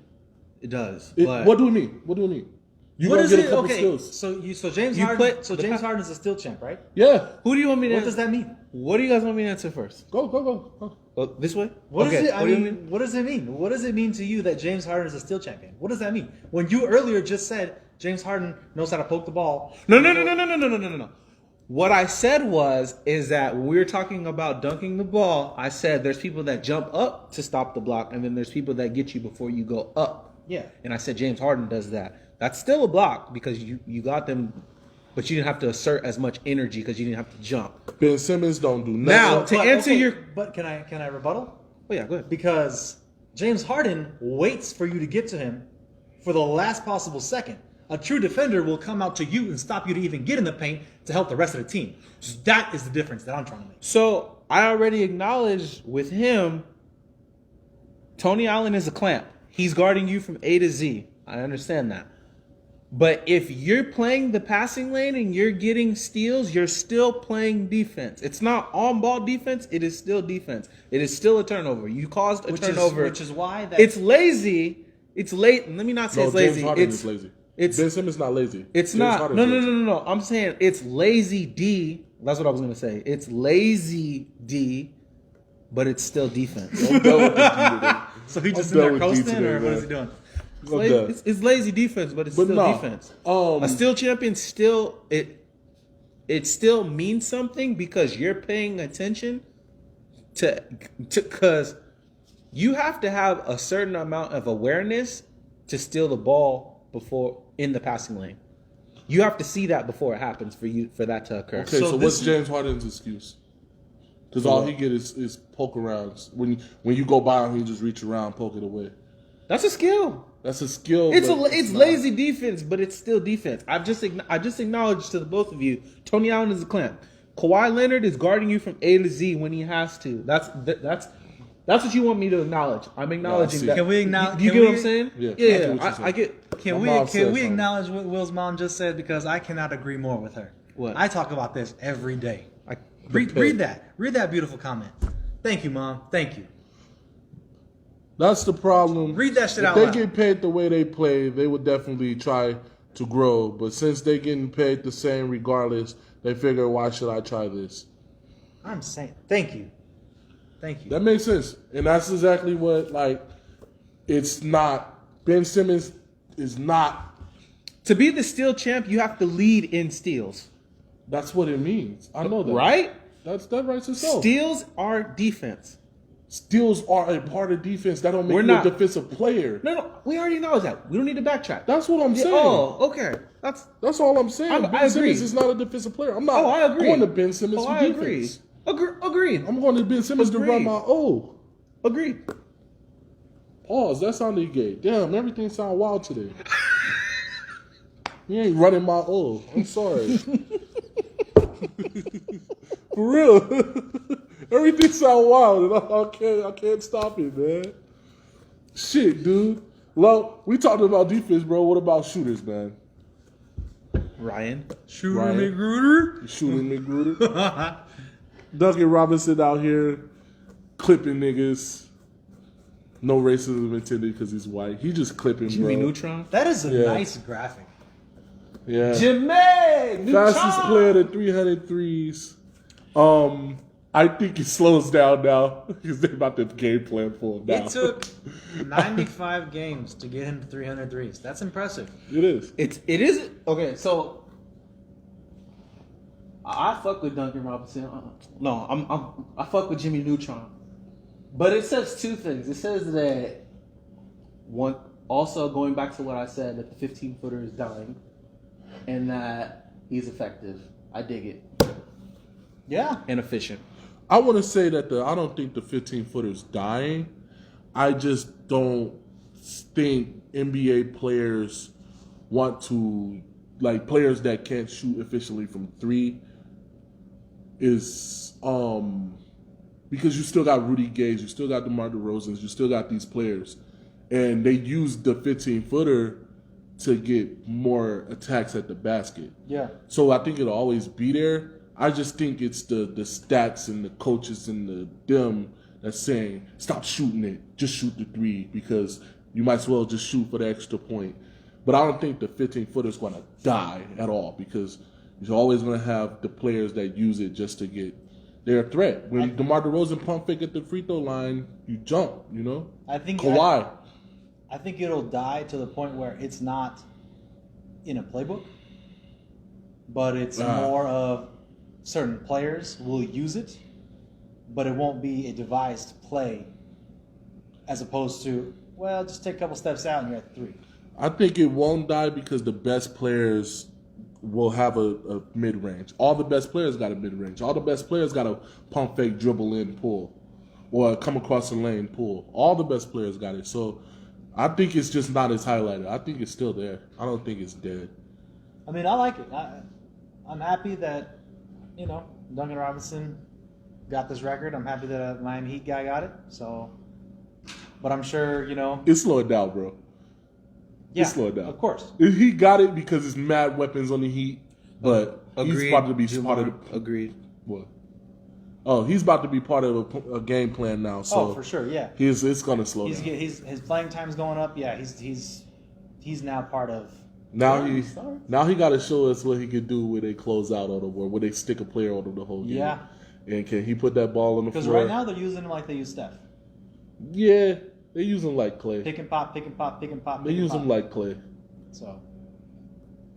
It does. It- but what do we mean? What do we mean? You What gonna is get a it? couple Okay, skills. so James You Harden. put So the James pa- Harden is a steal champ, right? Yeah. who do you want me to? What does that mean? What do you guys want me to answer first? Go. This way. What Okay, does it? I what do you mean, what does it mean? What does it mean to you that James Harden is a steal champion? What does that mean? When you earlier just said James Harden knows how to poke the ball. No. What I said is that when we were talking about dunking the ball, I said there's people that jump up to stop the block, and then there's people that get you before you go up. Yeah. And I said James Harden does that. That's still a block because you got them, but you didn't have to assert as much energy because you didn't have to jump. Ben Simmons don't do nothing. Now, to answer your, But can I rebuttal? oh yeah, go ahead. Because James Harden waits for you to get to him for the last possible second. A true defender will come out to you and stop you to even get in the paint to help the rest of the team. That is the difference that I'm trying to make. So I already acknowledged with him, Tony Allen is a clamp. He's guarding you from A to Z. I understand that. But if you're playing the passing lane and you're getting steals, you're still playing defense. It's not on-ball defense. It is still defense. It is still a turnover. You caused a turnover. Which is why that It's lazy. It's late. Let me not say No, it's lazy. James Harden It's is lazy. it's- Ben Simmons not lazy. it's James not. Harden's No. lazy. I'm saying it's lazy D. That's what I was gonna say. It's lazy D, but it's still defense. I'm done with the G today. so he just I'm in there done with D coasting, today, or what man. is he doing? It's, I'm lazy, done. it's lazy defense, but it's But still no, defense. um, A still champion still it still means something because you're paying attention to because you have to have a certain amount of awareness to steal the ball before in the passing lane. You have to see that before it happens for that to occur. Okay, So so what's this- James Harden's excuse? Because all he get is poke arounds. When you go by him, he just reach around, poke it away. That's a skill. That's a skill. It's but it's not. lazy defense, but it's still defense. I just acknowledged to the both of you. Tony Allen is a clamp. Kawhi Leonard is guarding you from A to Z when he has to. That's what you want me to acknowledge. I'm acknowledging see. that. Can we acknowledge? Do you get what I'm saying? Yeah, I get what you're I saying. get. Can My we mom said can we something. acknowledge what Will's mom just said, because I cannot agree more with her. What? I talk about this every day. I Read that beautiful comment. Thank you, Mom. Thank you. That's the problem. Read that shit if out they loud. get paid the way they play, they would definitely try to grow. But since they getting paid the same regardless, they figure, why should I try this? I'm saying thank you. Thank you. That makes sense. And that's exactly what, it's not. Ben Simmons is not. To be the steal champ, you have to lead in steals, That's what it means. I know that. right? That writes itself. Steals are defense. Steals are a part of defense. That don't make We're you not. a defensive player. No, we already know that. We don't need to backtrack. That's what I'm saying. Oh, okay. That's all I'm saying. I Ben agree. Simmons is not a defensive player. I'm not Oh, I agree. going to Ben Simmons Oh, for I defense. agree. Agreed. I'm going to Ben Simmons to Agreed. run my Agreed. Pause. That sounded gay. Damn, everything sound wild today. You ain't running my I'm sorry. For real. Everything sound wild, and I can't stop it, man. Shit, dude. Well, we talked about defense, bro. What about shooters, man? Ryan. Shooter Ryan. McGruder. Shooting McGruder. Duncan Robinson out here clipping niggas. No racism intended because he's white. He just clipping, Jimmy bro. Neutron. That is a Yeah. nice graphic. Yeah. Jimmy Fastest player to 300 threes. I think it slows down now because they're about to game plan for him now. It took 95 games to get him to 300 threes. That's impressive. It is. It is okay. So I fuck with Duncan Robinson. No, I fuck with Jimmy Neutron. But it says two things. It says that one, also going back to what I said, that the 15-footer is dying, and that he's effective. I dig it Yeah. and efficient. I want to say that I don't think the 15-footer's dying. I just don't think NBA players want to, like, players that can't shoot efficiently from three is because you still got Rudy Gage, you still got DeMar DeRozan, you still got these players, and they use the 15-footer to get more attacks at the basket. Yeah. So I think it'll always be there. I just think it's the stats and the coaches and them that's saying, stop shooting it, just shoot the three because you might as well just shoot for the extra point. But I don't think the 15-footer is going to die at all because you're always going to have the players that use it just to get their threat. When DeMar DeRozan pump fake at the free throw line, you jump, you know? I think Kawhi. I think it'll die to the point where it's not in a playbook, but it's more of certain players will use it, but it won't be a devised play as opposed to, well, just take a couple steps out and you're at three. I think it won't die because the best players will have a mid-range. All the best players got a mid-range. All the best players got a pump fake, dribble in, pull, or come across the lane, pull. All the best players got it. So I think it's just not as highlighted. I think it's still there. I don't think it's dead. I mean, I like it. I'm happy that, Duncan Robinson got this record. I'm happy that a Miami Heat guy got it. So, but I'm sure, It's slowing down, bro. yeah, It's slowing down. of course. He got it because it's mad weapons on the Heat, but he's about to be part of the Agreed. what? Oh, he's about to be part of a game plan now. So For sure, yeah. it's gonna slow down. His playing time's going up. Yeah, he's now part of. Now he got to show us what he can do when they close out on him or when they stick a player on him the whole game. Yeah. And can he put that ball on the floor? Because right now they're using him like they use Steph. Yeah, they use him like Clay. Pick and pop, pick and pop, pick and pop. They use him like Clay so.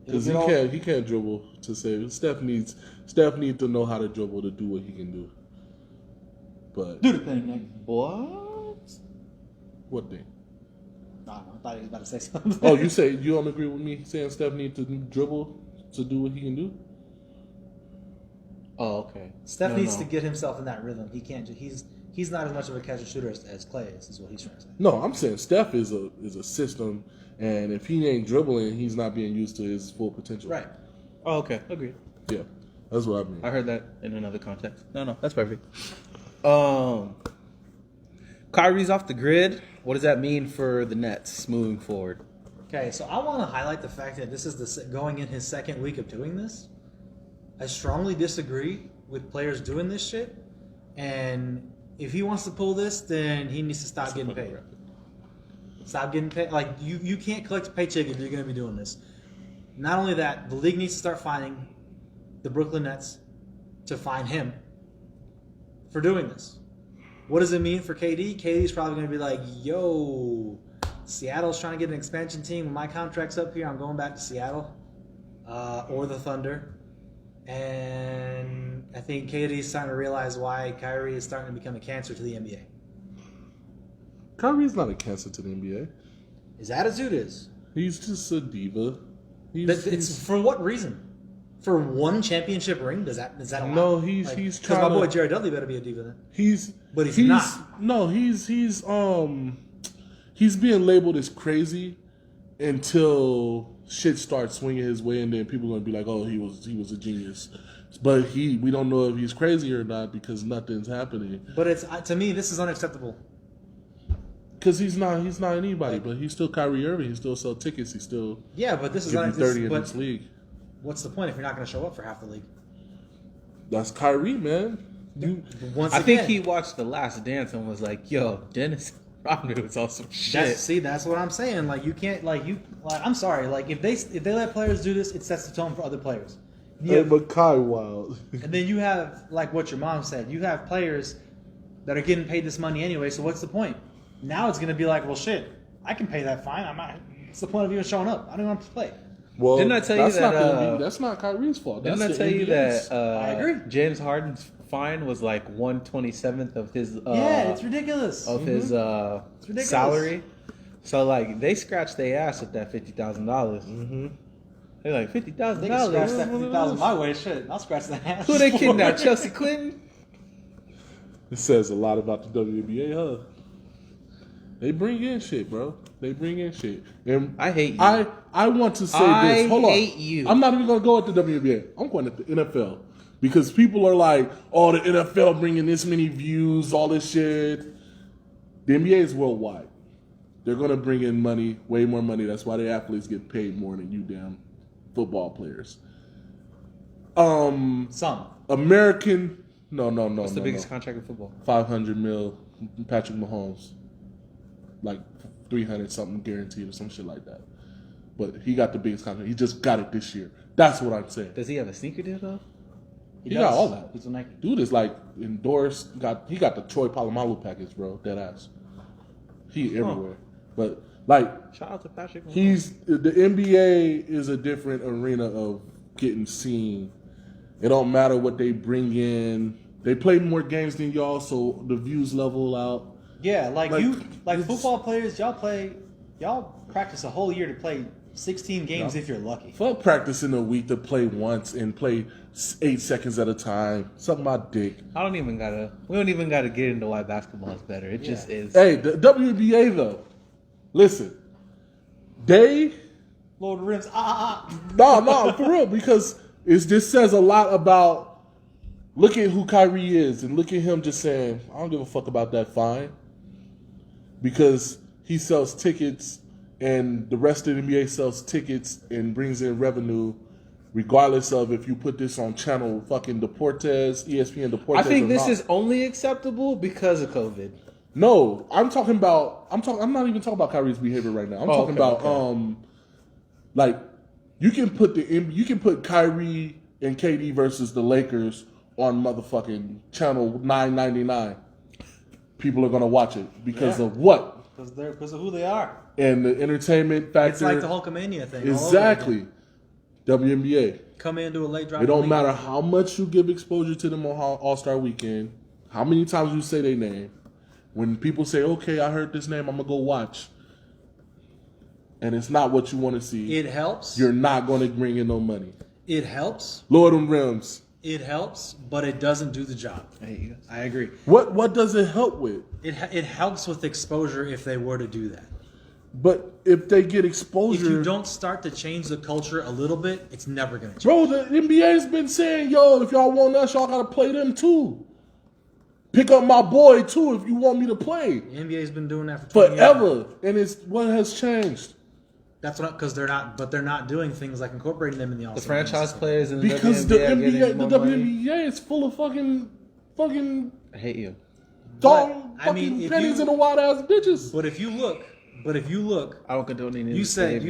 because he can't dribble to save. Steph needs to know how to dribble to do what he can do. But Do the thing, Nick. what thing? I don't know. I thought he was about to say something. Oh, you say you don't agree with me saying Steph needs to dribble to do what he can do? Oh, okay. Steph needs to get himself in that rhythm. He can't. He's not as much of a catch and shooter as Clay is what he's trying to say. No, I'm saying Steph is a system, and if he ain't dribbling, he's not being used to his full potential. Right. Oh, okay. Agreed. Yeah, that's what I mean. I heard that in another context. No, that's perfect. Kyrie's off the grid. What does that mean for the Nets moving forward? Okay, so I want to highlight the fact that this is going in his second week of doing this. I strongly disagree with players doing this shit, and if he wants to pull this, then he needs to stop getting paid. Stop getting paid. Like you can't collect a paycheck if you're going to be doing this. Not only that, the league needs to start fining the Brooklyn Nets to fine him for doing this. What does it mean for KD? KD's probably going to be like, yo, Seattle's trying to get an expansion team. When my contract's up here, I'm going back to Seattle or the Thunder. And I think KD's starting to realize why Kyrie is starting to become a cancer to the NBA. Kyrie's not a cancer to the NBA. His attitude is. He's just a diva. It's for what reason? For one championship ring? Does that allow? No, he's trying. Because my boy Jared Dudley better be a diva then. But he's not. No, he's being labeled as crazy until shit starts swinging his way, and then people are gonna be like, "Oh, he was a genius," but we don't know if he's crazy or not because nothing's happening. But it's to me, this is unacceptable. Because he's not anybody, but he's still Kyrie Irving. He still sell tickets. He still But this is could be 30 in but this league. what's the point if you're not going to show up for half the league? That's Kyrie, man. Once I think again, he watched The Last Dance and was like, "Yo, Dennis Rodman was on some shit." that's what I'm saying. Like you can't I'm sorry. Like if they let players do this, it sets the tone for other players. Hey, but Kai Wild. And then you have like what your mom said. You have players that are getting paid this money anyway. So what's the point? Now it's gonna be like, well, shit, I can pay that fine. I'm not. What's the point of even showing up? I don't want to play. Well, Didn't I tell you that's not that, gonna be, that's not Kyrie's fault. Didn't That's I tell the you NBA's. that I agree. James Harden's fine was like 1/27th of his Yeah, it's ridiculous. his ridiculous. salary. So like they scratched their ass with that $50,000. Mm-hmm. They're like They can scratch that $50,000. $50,000 my way. Shit, I'll scratch that ass. Who they kidnapped? Chelsea Clinton. It says a lot about the WNBA, huh? They bring in shit, bro. They bring in shit. And I hate you. I want to say I this. Hold on. hate you. I'm not even going to go at the WNBA. I'm going at the NFL. Because people are like, oh, the NFL bringing this many views, all this shit. The NBA is worldwide. They're going to bring in money, way more money. That's why the athletes get paid more than you damn football players. Some. American, no. What's the biggest contract in football? 500 mil, Patrick Mahomes, like 300 something guaranteed or some shit like that. But he got the biggest contract. He just got it this year. That's what I'm saying. Does he have a sneaker deal though? He got all that. He's a Nike. Dude is like endorsed. He got the Troy Polamalu package, bro. Dead ass. He everywhere. But like Shout out to Patrick Mahomes. he's the NBA is a different arena of getting seen. It don't matter what they bring in. They play more games than y'all, so the views level out. Yeah, like it's- football players, y'all practice a whole year to play 16 games if you're lucky. Fuck practicing a week to play once and play 8 seconds at a time. Suck my dick. We don't even gotta get into why basketball is better. It just is. Hey, the WNBA though. Listen, they Lord of the Rings, no, for real, because this says a lot about. Look at who Kyrie is, and look at him just saying, "I don't give a fuck about that fine," because he sells tickets, and the rest of the NBA sells tickets and brings in revenue, regardless of if you put this on channel fucking Deportes, ESPN Deportes. I think or this not. is only acceptable because of COVID. No, I'm not even talking about Kyrie's behavior right now. I'm talking about like you can put Kyrie and KD versus the Lakers on motherfucking channel 999. People are gonna watch it because of what? because of who they are. And the entertainment factor. It's like the Hulkamania thing. all over Exactly. again. WNBA. Come into a late drop. It don't matter how much you give exposure to them on All-Star Weekend, how many times you say their name. When people say, okay, I heard this name, I'm going to go watch, and it's not what you want to see, It helps. you're not going to bring in no money. It helps. Lord and Rims. It helps, but it doesn't do the job. I agree. What does it help with? It helps with exposure if they were to do that. But if they get If exposure... you don't start to change the culture a little bit, it's never going to change. Bro, the NBA's been saying, yo, if y'all want us, y'all got to play them too. Pick up my boy too if you want me to play. The NBA's been doing that for 20 years. Forever. And it's what has changed. That's what because they're not doing things like incorporating them in the The franchise players in the Because WNBA are getting the more money. WNBA is full of fucking I hate you. dog, But, I mean, fucking if pennies you- in the wild ass bitches. But if you look, I don't condone any. you said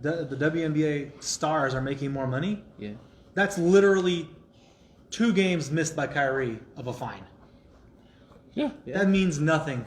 the WNBA stars are making more money. Yeah. That's literally 2 games missed by Kyrie of a fine. Yeah, That means nothing.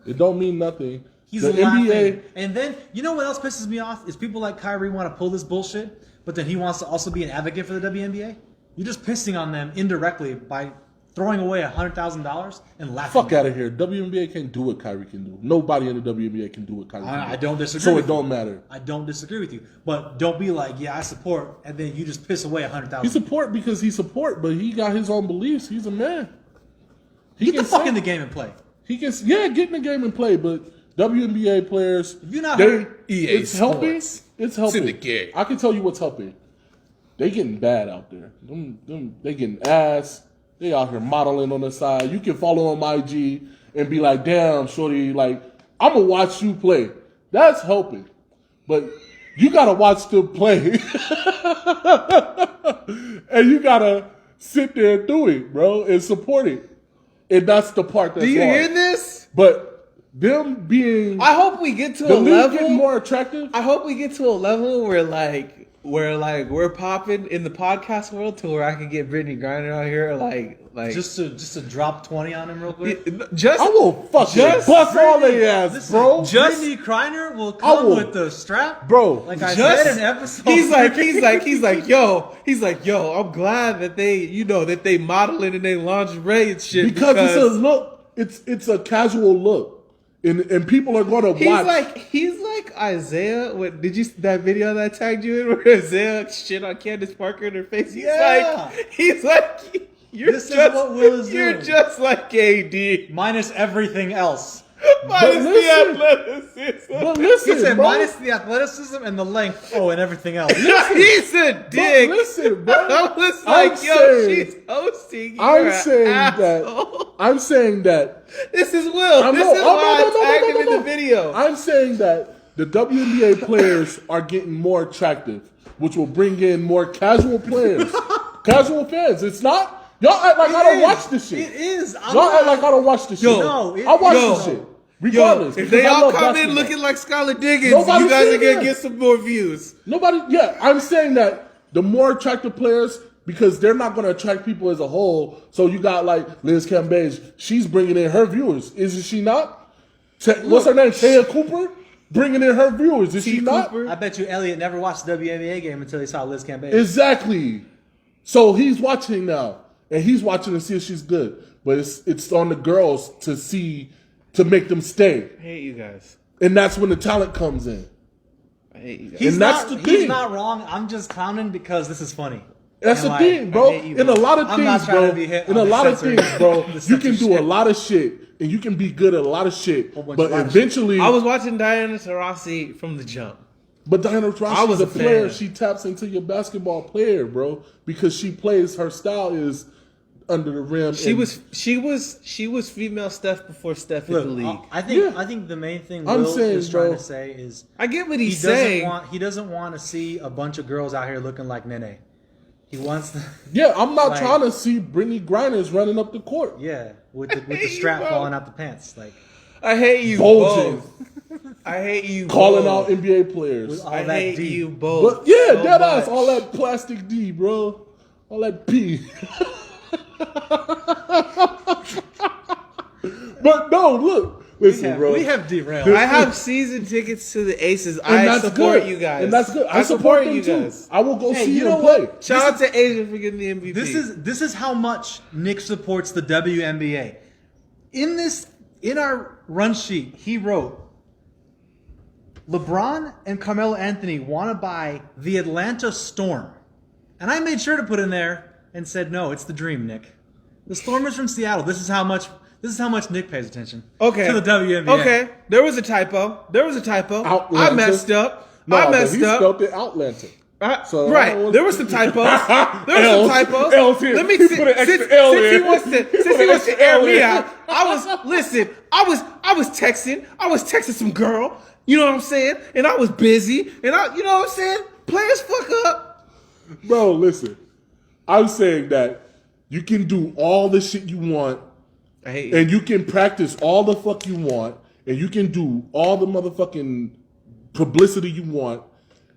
it don't mean nothing. He's the laughing. NBA, And then, you know what else pisses me off? Is people like Kyrie want to pull this bullshit, but then he wants to also be an advocate for the WNBA. You're just pissing on them indirectly by throwing away $100,000 and laughing. fuck out of here. WNBA can't do what Kyrie can do. Nobody in the WNBA can do what Kyrie can do. I don't disagree. So with it don't you. matter. I don't disagree with you, but don't be like, yeah, I support, and then you just piss away He $100,000. support because he support, but he got his own beliefs. He's a man. He Get the can fuck say- in the game and play. He can, get in the game and play, but WNBA players, If you're not they, hurt, it's helping. It's helping. Syndicate. I can tell you what's helping. They getting bad out there. They getting ass. They out here modeling on the side. You can follow on my IG and be like, damn, shorty, like, I'm going to watch you play. That's helping. But you got to watch them play. And you got to sit there and do it, bro, and support it. And that's the part that's Do you hard. hear this? But them being I hope we get to the a league level. getting more attractive. I hope we get to a level where we're popping in the podcast world to where I can get Brittany Griner out here Just to drop 20 on him real quick. just I will fucking Just bust all Brittany- their ass, listen, bro. Just- Brittany Griner will I come will- with the strap, Bro, Like I just said in episode. he's like, yo, I'm glad that they modeling in their lingerie and shit because it's a look. It's a casual look. And people are gonna watch. He's like Isaiah. What did you that video that I tagged you in where Isaiah shit on Candace Parker in her face? He's Yeah. like you're This is just what Will is you're doing. just like KD. minus everything else. Minus listen- the athleticism. But He listen, said bro. minus the athleticism and the length. Oh, and everything else. He's a But dick. listen, bro. I was I'm like, yo, saying- she's hosting. I'm You're an saying asshole. I'm saying that. This is Will. I'm This no- is oh, why no, I tagged him in the video. I'm saying that the WNBA players are getting more attractive, which will bring in more casual players, casual fans. It's not. Y'all act like I don't watch this shit. It is. Y'all act like I don't watch this shit. No, I watch yo, this shit. Regardless, if because they I all love come in basketball. looking like Skylar Diggins, Nobody you guys are said gonna that. get some more views. Nobody, yeah, I'm saying that the more attractive players, because they're not going to attract people as a whole. So you got like Liz Cambage, she's bringing in her viewers, isn't she not? What's her name? Taya Cooper, bringing in her viewers, is she not? Cooper. I bet you Elliot never watched the WNBA game until he saw Liz Cambage. Exactly. So he's watching now, and he's watching to see if she's good. But it's on the girls to make them stay, I hate you guys. and that's when the talent comes in. I hate you guys. He's and that's not, the He's thing. not wrong. I'm just clowning because this is funny. That's And the like, thing, bro. I hate you, In a bro. lot of I'm not things, trying bro. to be hit In on a the lot of censoring- things, bro. the You can do censorship. a lot of shit, and you can be good at a lot of shit. Whole bunch But of lot of eventually, I was watching Diana Taurasi from the jump. but Diana I Taurasi was is a a player. fan. She taps into your basketball player, bro, because she plays. Her style is under the rim. She and- was female Steph before Steph hit Look, the league. I think the main thing I'm Will saying, is trying bro, to say is I get what he he's doesn't saying. he doesn't want to see a bunch of girls out here looking like Nene. He wants to, Yeah, I'm not Like- trying to see Brittany Griner running up the court. yeah, with the hate strap you, bro. falling out the pants, like I hate you Bulging. both. I hate you Calling both. out NBA players. With all I that hate D. you both. But yeah, so dead ass, much. all that plastic D, bro. All that P. But no, look. Listen, bro. we have derailed. I have season tickets to the Aces. and I that's support good. you guys. And that's good. I support them you too. guys. I will go Hey, see you them know play. what? Shout out to Asia for getting the MVP. This is how much Nick supports the WNBA. In our run sheet, he wrote LeBron and Carmelo Anthony want to buy the Atlanta Storm. And I made sure to put in there and said, no, it's the dream, Nick. The Storm is from Seattle. This is how much Nick pays attention Okay. to the WNBA. Okay, there was a typo. Outlanta. I messed up. No, I but messed he up. spelled it Outlander. So I Right, don't want- there was some typos. There was L's, some typos. L's here. Let me He see. put an extra Since L he in. wants to, He since put he an wants to extra air L me in. out, I was texting some girl. You know what I'm saying? And I was busy. And you know what I'm saying? Players fuck up. Bro, listen. I'm saying that you can do all the shit you want, I hate you. and you can practice all the fuck you want, and you can do all the motherfucking publicity you want.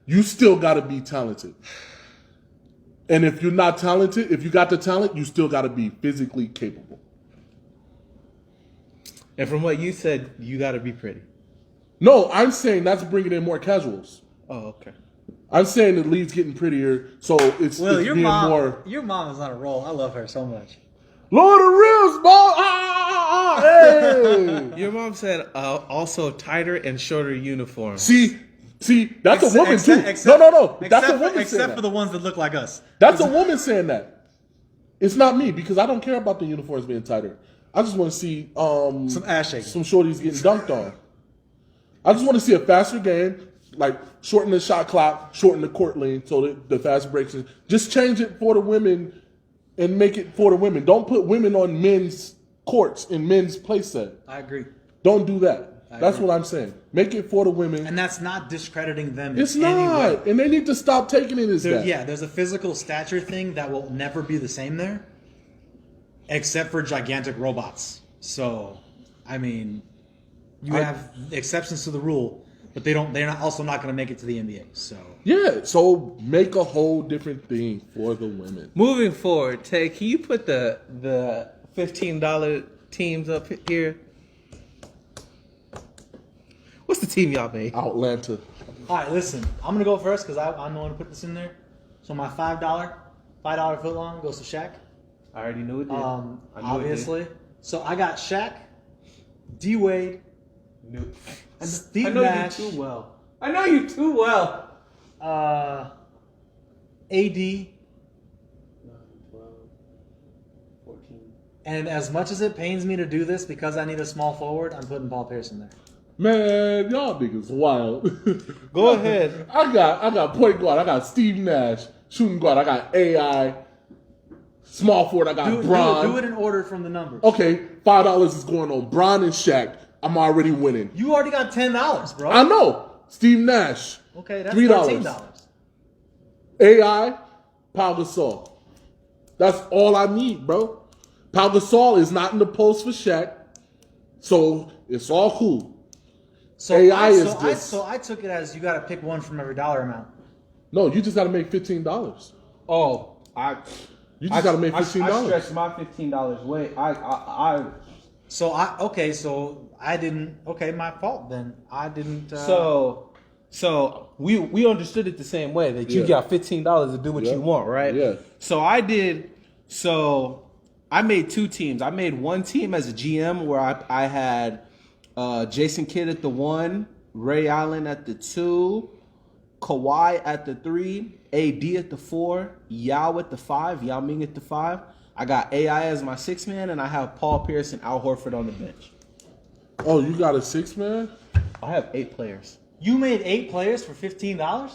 You still gotta be talented. And if you're not talented, if you got the talent, you still gotta be physically capable. And from what you said, you got to be pretty. No, I'm saying that's bringing in more casuals. Oh, okay. I'm saying the league's getting prettier, so it's Your being mom, more. your mom is on a roll. I love her so much. Lord of the Ribs, ball! Ah, hey! Your mom said also tighter and shorter uniforms. See, that's Except- a woman too. except- No. That's a except woman for, saying except that. for the ones that look like us. That's a woman saying that. It's not me because I don't care about the uniforms being tighter. I just want to see Some ass shaking. some shorties getting dunked on. I just want to see a faster game, like shorten the shot clock, shorten the court length so that the fast breaks. Just change it for the women and make it for the women. Don't put women on men's courts in men's play set. I agree. Don't do that. That's what I'm saying. Make it for the women. And that's not discrediting them. It's in any way. not. And they need to stop taking it as that. Yeah, there's a physical stature thing that will never be the same there, except for gigantic robots. So, I mean, you have exceptions to the rule, but they're also not going to make it to the NBA. So Yeah, so make a whole different thing for the women. Moving forward, Tay, can you put the $15 teams up here? What's the team y'all made? Atlanta. all right, listen, I'm gonna go first because I'm the one who put this in there. So my $5 foot long goes to Shaq. I already knew it did. I knew Obviously. So I got Shaq, D Wade, Steve I know Nash, you too well. I know you too well. AD, 14. and as much as it pains me to do this because I need a small forward, I'm putting Paul Pierce in there. Man, y'all niggas wild. Go ahead. I got point guard. I got Steve Nash. Shooting guard. I got AI. Small forward. I got Bron. Do it in order from the numbers. Okay, $5 is going on Bron and Shaq. I'm already winning. You already got $10, bro. I know. Steve Nash. Okay, that's $3. $13. AI, Pau Gasol. That's all I need, bro. Pau Gasol is not in the post for Shaq, so it's all cool. So AI I, is so, I, just- so I took it as you got to pick one from every dollar amount. No, you just got to make $15. Oh, You just got to make $15. I stretched my $15 way. So I didn't. Okay, my fault then. I didn't. So we understood it the same way that you Yeah. got $15 to do what Yeah. you want, right? Yeah. So I did. So I made two teams. I made one team as a GM where I had Jason Kidd at the 1, Ray Allen at the 2, Kawhi at the 3, AD at the 4, Yao at the 5, Yao Ming at the 5. I got AI as my 6 man, and I have Paul Pierce and Al Horford on the bench. Oh, you got a 6-man? I have 8 players. You made 8 players for $15.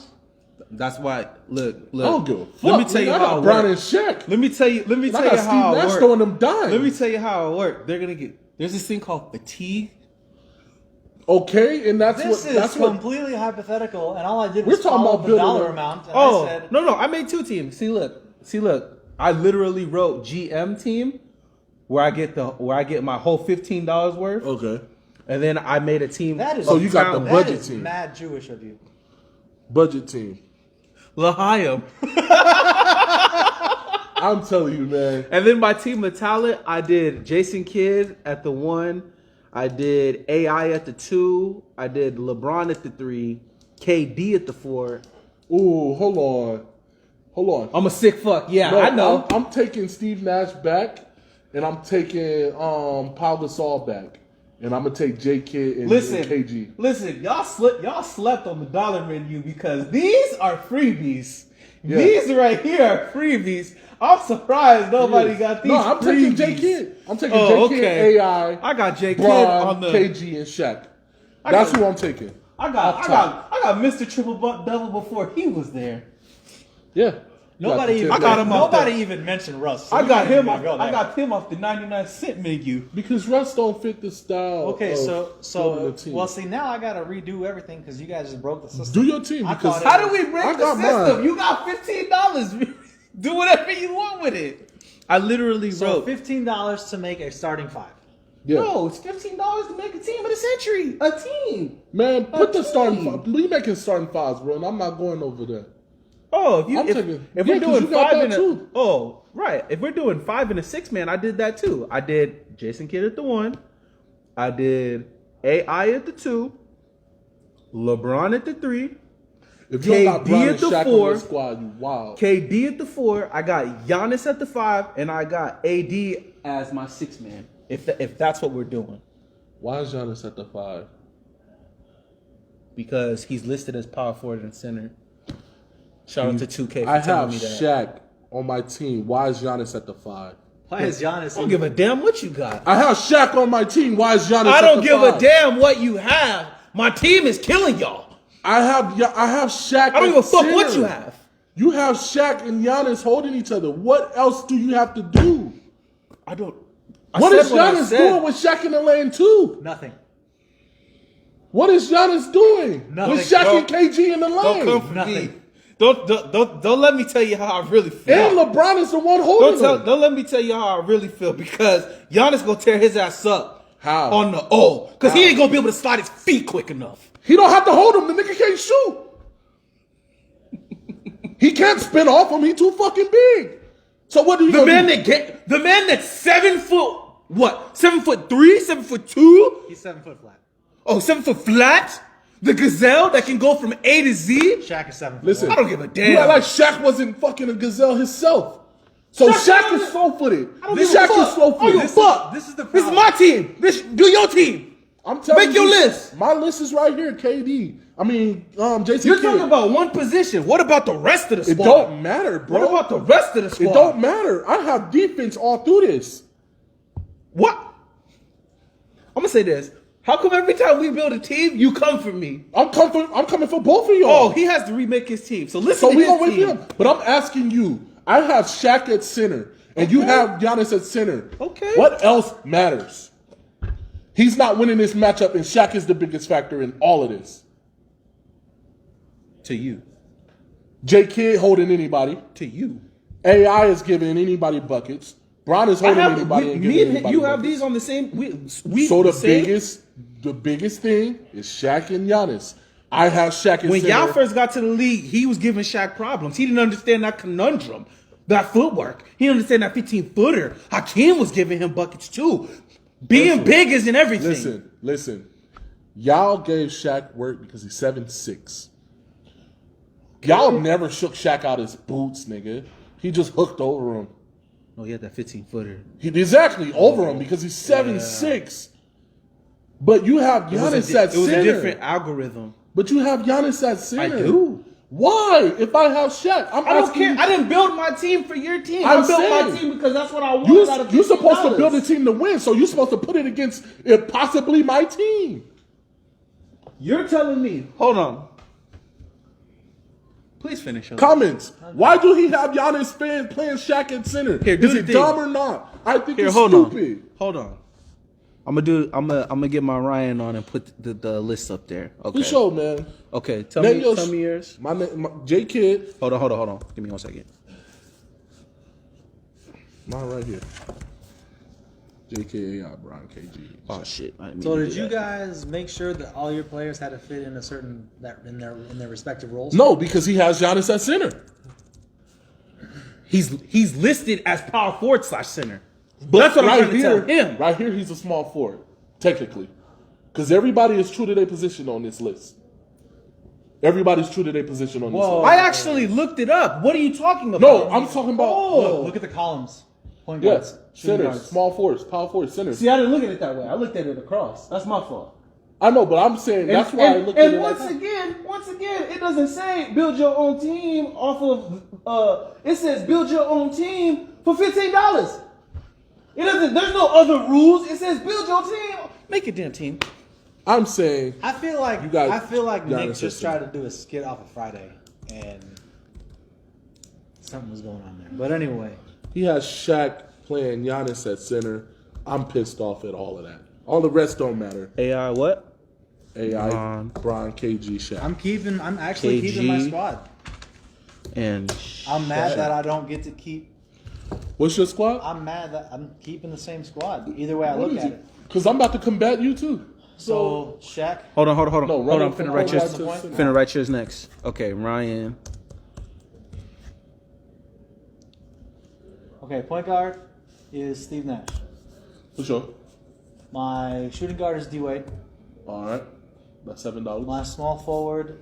That's why. Look. I don't give a fuck. Let me tell you I how got it Bron and works. Shaq. Let me tell you I got how Steve it Nash works. throwing them dimes. Let me tell you how it works. They're gonna get. There's this thing called fatigue. Okay, and that's This what is that's what completely hypothetical, and all I did We're was talking follow about the building dollar a- amount. And Oh I said, no! I made 2 teams. See, look. I literally wrote GM team, where I get my whole $15 worth, Okay. and then I made a team. that is So you got the that budget is team. mad Jewish of you. Budget team. L'Chaim. I'm telling you, man. And then my team of talent, I did Jason Kidd at the 1, I did AI at the 2, I did LeBron at the 3, KD at the 4. Ooh, hold on. I'm a sick fuck. Yeah, No, I know. I'm taking Steve Nash back, and I'm taking Pau Gasol back, and I'm gonna take J Kidd and KG. Listen, y'all slept on the dollar menu because these are freebies. Yeah. These right here are freebies. I'm surprised nobody Yeah. got these. No, I'm taking J freebies. Kidd. I'm taking Oh, J Kidd, okay. AI, I got J Kidd Bron, on the. KG, and Shaq. That's got- who I'm taking. I Off top. got Mr. Triple Double before he was there. Yeah. Nobody even, I got him off nobody the- even mentioned Russ. so I you got can't him. even go I there. got him off the 99-cent menu. Because Russ don't fit the style. Okay, of so building a team. well, see, now I gotta redo everything because you guys just broke the system. Do your team I because thought it How do we break I the got system? mine. You got $15. Do whatever you want with it. I literally So wrote. $15 to make a starting 5. yeah. No, it's $15 to make a team of the century. A team. Man, put the team. starting five. We making starting fives, bro, and I'm not going over there. Oh, if I'm taking- if yeah, we're 'cause doing you got 5 that and a too. oh right, if we're doing 5 and a 6 man, I did that too. I did Jason Kidd at the 1, I did AI at the 2, LeBron at the 3, If you don't got KD Bron at and the Shaq on 4. your squad, you wild. KD at the 4. I got Giannis at the 5, and I got AD as my 6 man. If that's what we're doing, Why is Giannis at the 5? because he's listed as power forward and center. Shout out to 2K for I telling have me that. Shaq on my team. Why is Giannis at the 5? Why is Giannis? I don't give a damn what you got. I have Shaq on my team. Why is Giannis I at don't the give 5? a damn what you have. My team is killing y'all. I have Shaq. I don't give a at fuck what center. you have. You have Shaq and Giannis holding each other. What else do you have to do? I don't. What is Giannis doing with Shaq in the lane too? Nothing. What is Giannis doing? Nothing. With Shaq and KG in the lane? Don't come for Nothing. me. Don't let me tell you how I really feel. And LeBron is the one holding them. Don't let me tell you how I really feel because Giannis gonna tear his ass up. How? On the O. Because he How? ain't gonna be able to slide his feet quick enough. He don't have to hold him. The nigga can't shoot. He can't spin off him. He too fucking big. So what do you The man that's 7 foot, what? 7'3", 7'2"? He's 7 foot flat. Oh, 7 foot flat? The gazelle that can go from A to Z? Shaq is 7 foot. Listen, I don't give a damn. You act like Shaq wasn't fucking a gazelle himself. So Shaq is slow-footed. Shaq is slow-footed. This is the This is problem. my team. Do your team. I'm telling Make your you, list. My list is right here, KD. I mean, Jason You're Kidd. talking about one position. What about the rest of the It squad? don't matter, bro. What about the rest of the squad? It don't matter. I have defense all through this. What? I'm gonna say this. How come every time we build a team, you come for me? I'm coming for both of y'all. Oh, he has to remake his team. So listen So to we his gonna wait for team. him. But I'm asking you. I have Shaq at center, and you have Giannis at center. Okay. What else matters? He's not winning this matchup, and Shaq is the biggest factor in all of this. To you. J. Kidd holding anybody. To you. AI is giving anybody buckets. Bron is holding anybody and giving me and anybody you have buckets. these on the same. So the biggest thing is Shaq and Giannis. I have Shaq and When center. y'all first got to the league, he was giving Shaq problems. He didn't understand that conundrum, that footwork. He didn't understand that 15-footer. Hakeem was giving him buckets too. Being big isn't everything. Listen. Y'all gave Shaq work because he's 7'6". Y'all never shook Shaq out his boots, nigga. He just hooked over him. Oh, he had that 15-footer. Exactly, over him because he's 7'6". But you have Giannis at center. It was a different algorithm. But you have Giannis at center. I do. Why? If I have Shaq, I don't care. I didn't build my team for your team. I'm I built saying, my team because that's what I wanted out of You're supposed to $15. build a team to win, so you're supposed to put it against possibly my team. You're telling me. Hold on. Please finish. Comments. Why do he have Giannis playing Shaq at center? Here, do Is the it thing. dumb or not? I think Here, it's hold stupid. on. Hold on. I'm gonna get my Ryan on and put the list up there. Okay. For sure, man. Okay. Tell Name me yours. My J Kidd. Hold on. Give me 1 second. Mine right here. JKAI, Brian KG. Oh shit. I didn't mean So to did do you that. guys make sure that all your players had to fit in a certain in their respective roles? No, because he has Giannis at center. He's listed as power forward / center. But that's what I'm trying to tell him. Right here, he's a small forward, technically. Because everybody is true to their position on this list. Everybody's true to their position on this Whoa. list. I actually looked it up. What are you talking about? No, I'm talking about Look at the columns. Point guards. yes, shooting centers, guards. small forwards, power forwards, centers. See, I didn't look at it that way. I looked at it across. That's my fault. I know, but I'm saying that's why I looked at it like that. once again, it doesn't say build your own team off of. It says build your own team for $15. It doesn't. There's no other rules. It says build your team. Make a damn team. I'm saying I feel like You got Nick Giannis just at tried to do a skit off of Friday, and something was going on there. But anyway, he has Shaq playing Giannis at center. I'm pissed off at all of that. All the rest don't matter. AI what? AI, Bron. Bron, KG, Shaq. I'm actually keeping my KG. squad. And I'm mad that I don't get to keep. What's your squad? I'm mad that I'm keeping the same squad. Either way I look at it. Because I'm about to combat you too. So Shaq. hold on. No, Hold run on. it Finna from write point yours. guard to center. Finna write yours next. Okay, Ryan. Okay, point guard is Steve Nash. For sure. My shooting guard is D Wade. All right. That's $7. My small forward,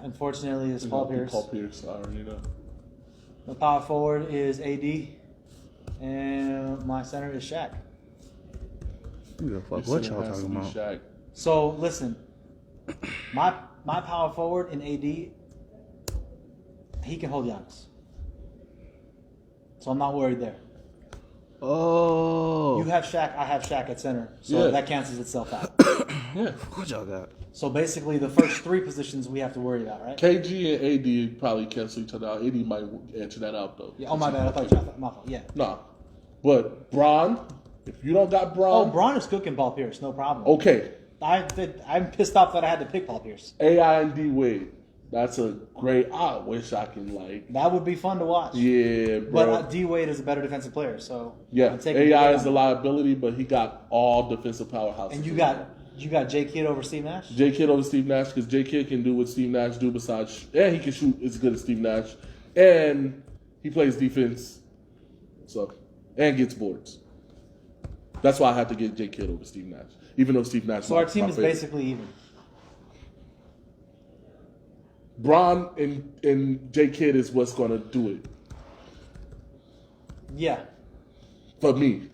unfortunately, is Paul Pierce. Paul Pierce, I already know. My power forward is AD, and my center is Shaq. Who the fuck? Your What center y'all has talking to be about? Shaq. So listen, my power forward in AD, he can hold Giannis. So I'm not worried there. Oh. You have Shaq, I have Shaq at center, so Yeah. that cancels itself out. Yeah. What y'all got? So basically, the first three positions we have to worry about, right? KG and AD probably cancel each other out. AD might answer that out though. Yeah, oh my bad, I thought you my fault. Yeah. Nah. But Bron, if you don't got Oh, Bron, Braun is cooking Paul Pierce, no problem. okay. I'm pissed off that I had to pick Paul Pierce. AI and D Wade. That's a great. I wish I can like. That would be fun to watch. Yeah, bro. But D Wade is a better defensive player, so yeah, I'm taking AI D-Wade is a on. liability, but he got all defensive powerhouses. And you got J Kidd over Steve Nash. J Kidd over Steve Nash because J Kidd can do what Steve Nash do besides, and he can shoot as good as Steve Nash, and he plays defense, so and gets boards. That's why I have to get J Kidd over Steve Nash, even though Steve Nash. So our team my is favorite. basically even. Bron and J Kidd is what's gonna do it Yeah. for me.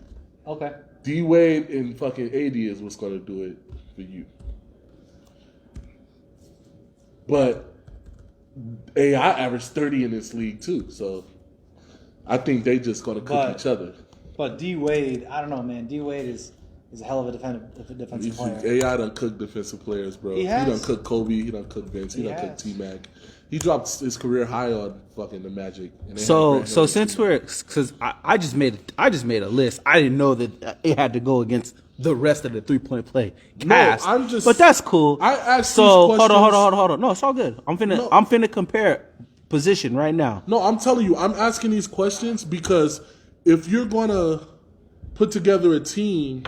Okay. D Wade and fucking AD is what's gonna do it for you. But AI averaged 30 in this league too, so I think they just gonna cook each other. But D Wade, I don't know, man. D Wade is a hell of a defensive player. AI done cooked defensive players, bro. He has. done cooked Kobe. He done cooked Vince. He done cooked T-Mac. He dropped his career high on fucking the Magic. And they So had Grant since Hill. because I just made a list. I didn't know that it had to go against the rest of the 3-point play cast. I'm just- but that's cool. I asked so these hold questions- on. No, it's all good. I'm No. finna compare position right now. No, I'm telling you, I'm asking these questions because if you're gonna put together a team,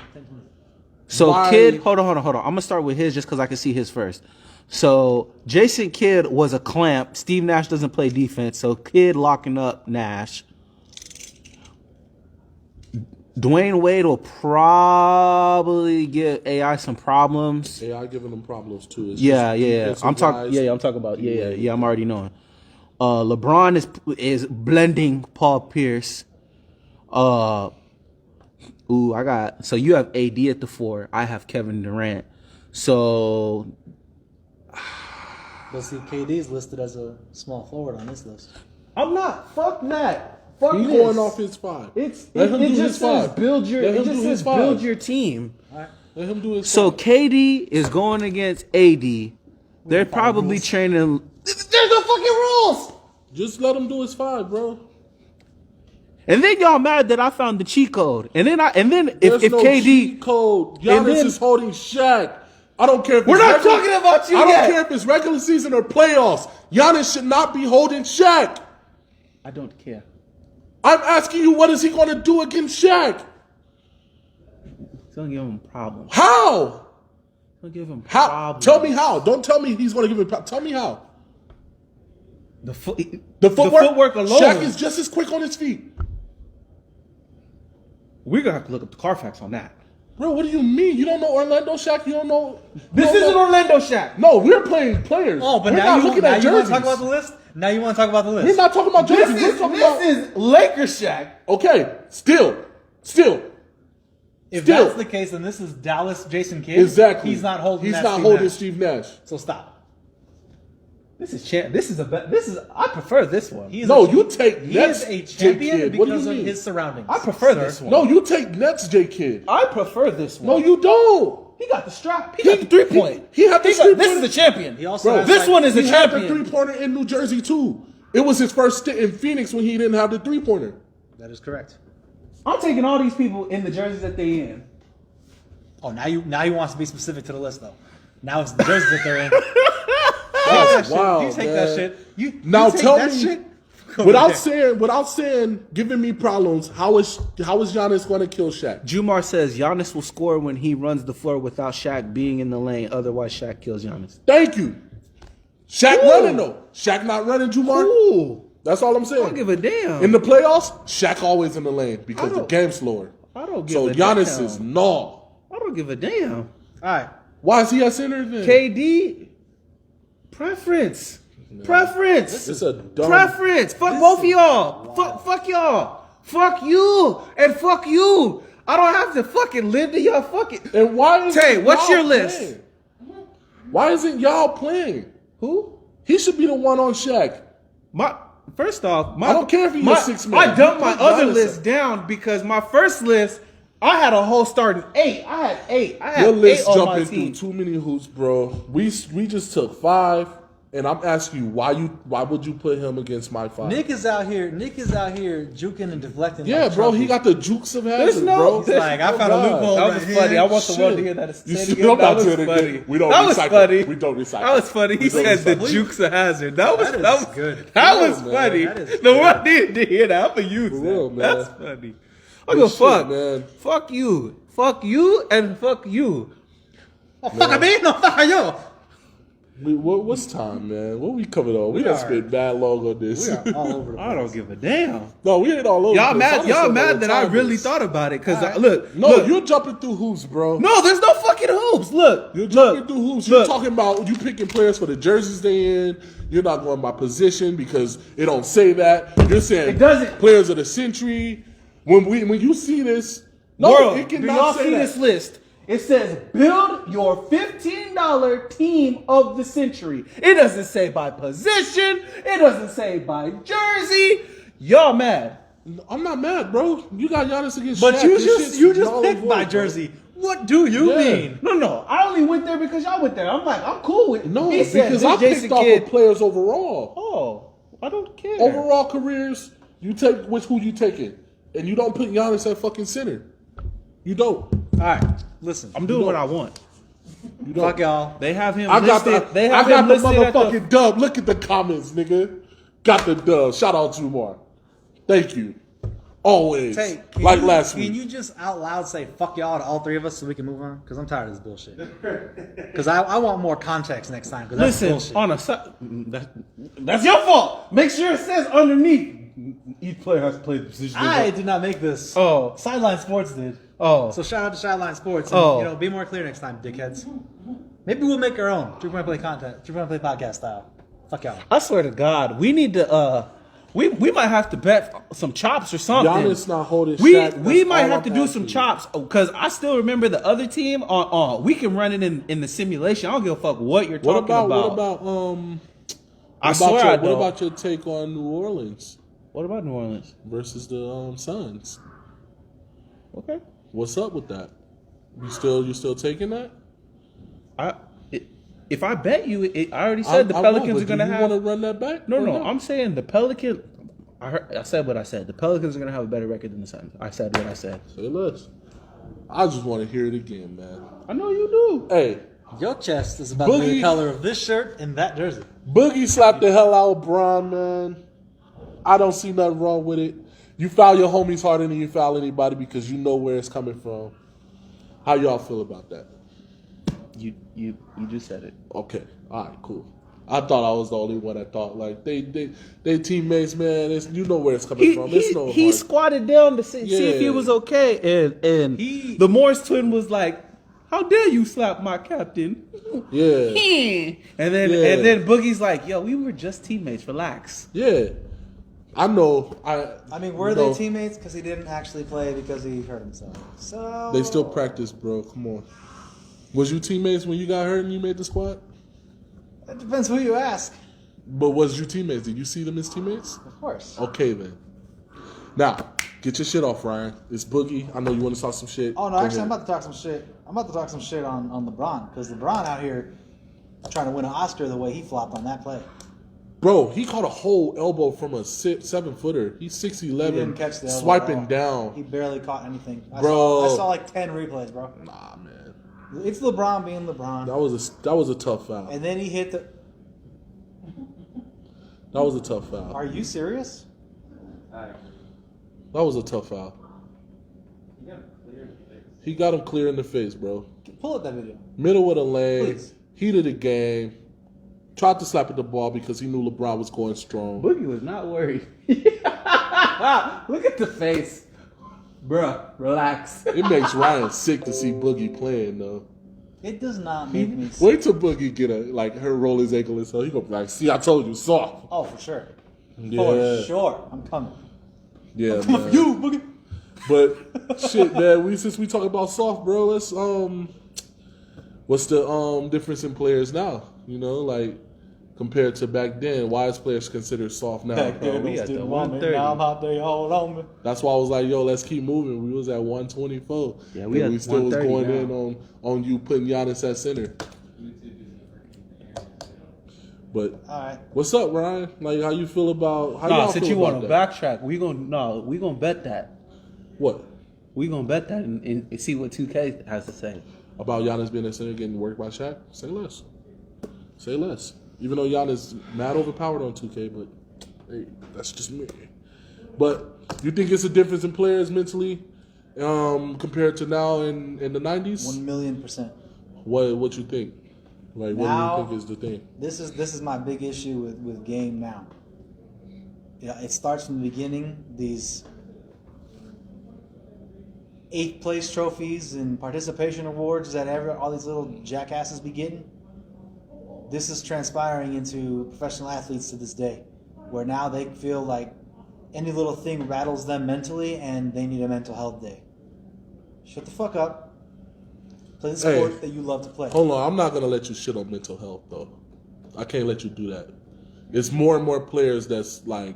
So why- Kidd, hold on. I'm gonna start with his just because I can see his first. So Jason Kidd was a clamp. Steve Nash doesn't play defense, so Kidd locking up Nash. Dwayne Wade will probably give AI some problems. AI giving them problems too. It's Yeah. just I'm talking. defensive-wise. I'm talking about. Yeah. I'm already knowing. LeBron is blending Paul Pierce. I got. So you have AD at the 4. I have Kevin Durant. So But see, KD's listed as a small forward on this list. I'm not. Fuck that. Fuck He's this. going off his 5. Let him do his just says 5. build your. Let It him just do says his 5. build your team. Let him do his So 5. KD is going against AD. They're probably training. There's no fucking rules. Just let him do his 5, bro. And then y'all mad that I found the cheat code. And then There's if no KD cheat code. Giannis then- is holding Shaq. I don't care if We're it's not regular- talking about you I don't yet. care if it's regular season or playoffs. Giannis should not be holding Shaq. I don't care. I'm asking you, what is he going to do against Shaq? It's gonna give him problems. How? It's gonna give him How? problems. Tell me how. Don't tell me he's going to give him. Tell me how. The The footwork alone. Shaq is just as quick on his feet. We're gonna have to look up the Carfax on that. Bro, what do you mean? You don't know Orlando Shaq? You don't know? This you don't isn't know- Orlando Shaq. No, we're playing players. Oh, but we're now not you looking want at to jerseys. talk about the list? Now you want to talk about the list? We're not talking about jerseys. We're talking about. is Lakers Shaq. Okay, still. If still. that's the case, then this is Dallas Jason Kidd. Exactly. He's not holding. He's that not Steve holding Nash. Steve Nash. So stop. This is I prefer this one. He is No, a, you take He Nets, is a J. champion Kidd. What do because you of mean? his surroundings. I prefer sir. this one. No, you take Nets, J. Kidd. I prefer this one. No, you don't. He got the strap. He got the 3-point. He had the This is three-pointer. the champion. He also Bro, has this like- one is He the had the champion. 3-pointer in New Jersey too. It was his first stint in Phoenix when he didn't have the 3-pointer. That is correct. I'm taking all these people in the jerseys that they in. Oh, now you want to be specific to the list though. Now it's the jerseys that they're in. That's You wild, take man. that shit. You Now you take tell that me, shit. without saying, giving me problems, how is Giannis going to kill Shaq? Jumar says Giannis will score when he runs the floor without Shaq being in the lane. Otherwise, Shaq kills Giannis. Thank you. Shaq running though. Shaq not running, Jumar. Ooh, That's all I'm I saying. don't give a damn. In the playoffs, Shaq always in the lane because the don't- game's slower. I don't give So a Giannis damn. is no. I don't give a damn. All right. Why is he at center then? KD preference. Preference. It's a dumb. Preference. Fuck both of y'all. Fuck y'all. Fuck you. And fuck you. I don't have to fucking live to y'all fucking. And why is Tay, what's y'all your list? playing? Why isn't y'all playing? Who? He should be the one on Shaq. First off, I don't care if he's a 6-man. I dumped my Put other Giannis list up. down because my first list, I had a whole starting 8. I had 8. I had Your 8 list on my jumping team. through too many hoops, bro. We just took 5. And I'm asking you, why would you put him against my five? Nick is out here juking and deflecting. Yeah, like bro, Trump he is. got the jukes of hazard, There's no- bro. He's like, I found a loophole That right was here. funny. I want the Shit. world to hear that. You Say it see, again. don't That do was it funny. again. We don't That was recycle. funny. We don't recycle. That was funny. He We don't said the recycle. jukes of hazard. That was good. That Yeah, was man. funny. That is The good. world needed to hear that. I'm gonna use For that. real, man. That's funny. I Good go shit, fuck, man. fuck you, and fuck you. Oh, fuck me, no fuck you. What's time, man? What we coming on? We We done are- spent bad long on this. We are all over the place. I don't give a damn. No, we ain't all over. Y'all the place. mad? I done Y'all spent all mad the that I time really this. thought about it? Cause All right. look, No, look. you're jumping through hoops, bro. No, there's no fucking hoops. Look, You're jumping through hoops. You're look. talking about you picking players for the jerseys they in. You're not going by position because it don't say that. You're saying It doesn't. players of the century. When you see this, no, World, it do cannot y'all say see that. this list? It says build your $15 team of the century. It doesn't say by position. It doesn't say by jersey. Y'all mad? I'm not mad, bro. You got Giannis against But Shaq. you This just shit's you just null and picked void, my bro. jersey. What do you Yeah. mean? No. I only went there because y'all went there. I'm like, I'm cool with it. No, He said because this I Jason picked off Kidd. of players overall. Oh, I don't care. Overall careers, you take who you taking, and you don't put Giannis at fucking center. You don't. All right, listen. I'm doing what I want. You don't. Fuck y'all. They have him I got listed. the, They I have got him the listed at the motherfucking dub. Look at the comments, nigga. Got the dub. Shout out to Umar. Thank you. Always. Hey, like last week. Can you just out loud say "fuck y'all" to all three of us so we can move on? Because I'm tired of this bullshit. Because I want more context next time. Because that's Listen, bullshit. on a that's your fault. Make sure it says underneath. Each player has played the position. I did not make this. Oh. Sideline Sports did. Oh, So shout out to Sideline Sports. And, Oh. be more clear next time, dickheads. Maybe we'll make our own 3-point play content, 3-point play podcast style. Fuck y'all. I swear to God, we need to. We might have to bet some chops or something. Giannis not holding We Shaq. we That's might all have I'm to do asking some you. chops because I still remember the other team on. We can run it in the simulation. I don't give a fuck what you're talking about. What about I swear I what don't. about your take on New Orleans What about New Orleans? versus the Suns? Okay. What's up with that? You still taking that? If I bet you, I already said the Pelicans are going to have. You want to run that back? No, or no. not? I'm saying the Pelicans. I said what I said. The Pelicans are going to have a better record than the Suns. I said what I said. Say less. I just want to hear it again, man. I know you do. Hey, Your chest is about to be Boogie. the color of this shirt and that jersey. Boogie slapped the hell out of Bron, man. I don't see nothing wrong with it. You foul your homies harder than you foul anybody because you know where it's coming from. How y'all feel about that? You just said it. Okay, all right, cool. I thought I was the only one that thought like they teammates, man. You know where it's coming from. It's no He hard. squatted down to see if he Yeah. was okay, and the Morris twin was like, "How dare you slap my captain?" Yeah, And then Boogie's like, "Yo, we were just teammates. Relax." yeah. I know. I mean, were they teammates? Because he didn't actually play because he hurt himself. So They still practice, bro. Come on. Was you teammates when you got hurt and you made the squad? It depends who you ask. But was you teammates? Did you see them as teammates? Of course. Okay then. Now, get your shit off, Ryan. It's Boogie. I know you want to talk some shit. Oh no, Go actually, I'm ahead. about to talk some shit. I'm about to talk some shit on LeBron because LeBron out here trying to win an Oscar the way he flopped on that play. Bro, he caught a whole elbow from a 7-footer. He's 6'11", He didn't catch the elbow swiping at all. down. He barely caught anything. Bro. I saw like 10 replays, bro. Nah, man. It's LeBron being LeBron. That was a tough foul. And then he hit the. That was a tough foul. Are you serious? That was a tough foul. He got him clear in the face, bro. Pull up that video. Middle of the lane. Please. Heat of the game. Tried to slap at the ball because he knew LeBron was going strong. Boogie was not worried. Look at the face, bruh. Relax. It makes Ryan sick to see Boogie playing, though. It does not make me sick. Wait till Boogie get her roll his ankle and so he gonna be like, see, I told you, soft. Oh, for sure. Yeah. For sure. I'm coming. Yeah, Come man. for you, Boogie. But shit, man, since we talk about soft, bro, let's what's the difference in players now? You know, like compared to back then, why is players considered soft now? Back bro? then, we those at the didn't want me. 130. Now I'm out there, hold on me. That's why I was like, yo, let's keep moving. We was at 124. Yeah, we And at still was 130 going now. in on you putting Giannis at center. But All right. what's up, Ryan? Like, how you feel about? How Nah, y'all since feel you about want to that? backtrack, we gonna bet that. What We gonna bet that and see what 2K has to say. about Giannis being a center getting worked by Shaq? Say less. Say less. Even though Giannis mad overpowered on 2K, but hey, that's just me. But you think it's a difference in players mentally compared to now in the 90s? 1,000,000%. What you think? Like, Now- what do you think is the thing? This is my big issue with game now. It starts from the beginning. These 8th place trophies and participation awards that all these little jackasses be getting. This is transpiring into professional athletes to this day, where now they feel like any little thing rattles them mentally and they need a mental health day. Shut the fuck up. Play the sport that you love to play. Hold on, I'm not gonna let you shit on mental health though. I can't let you do that. It's more and more players that's like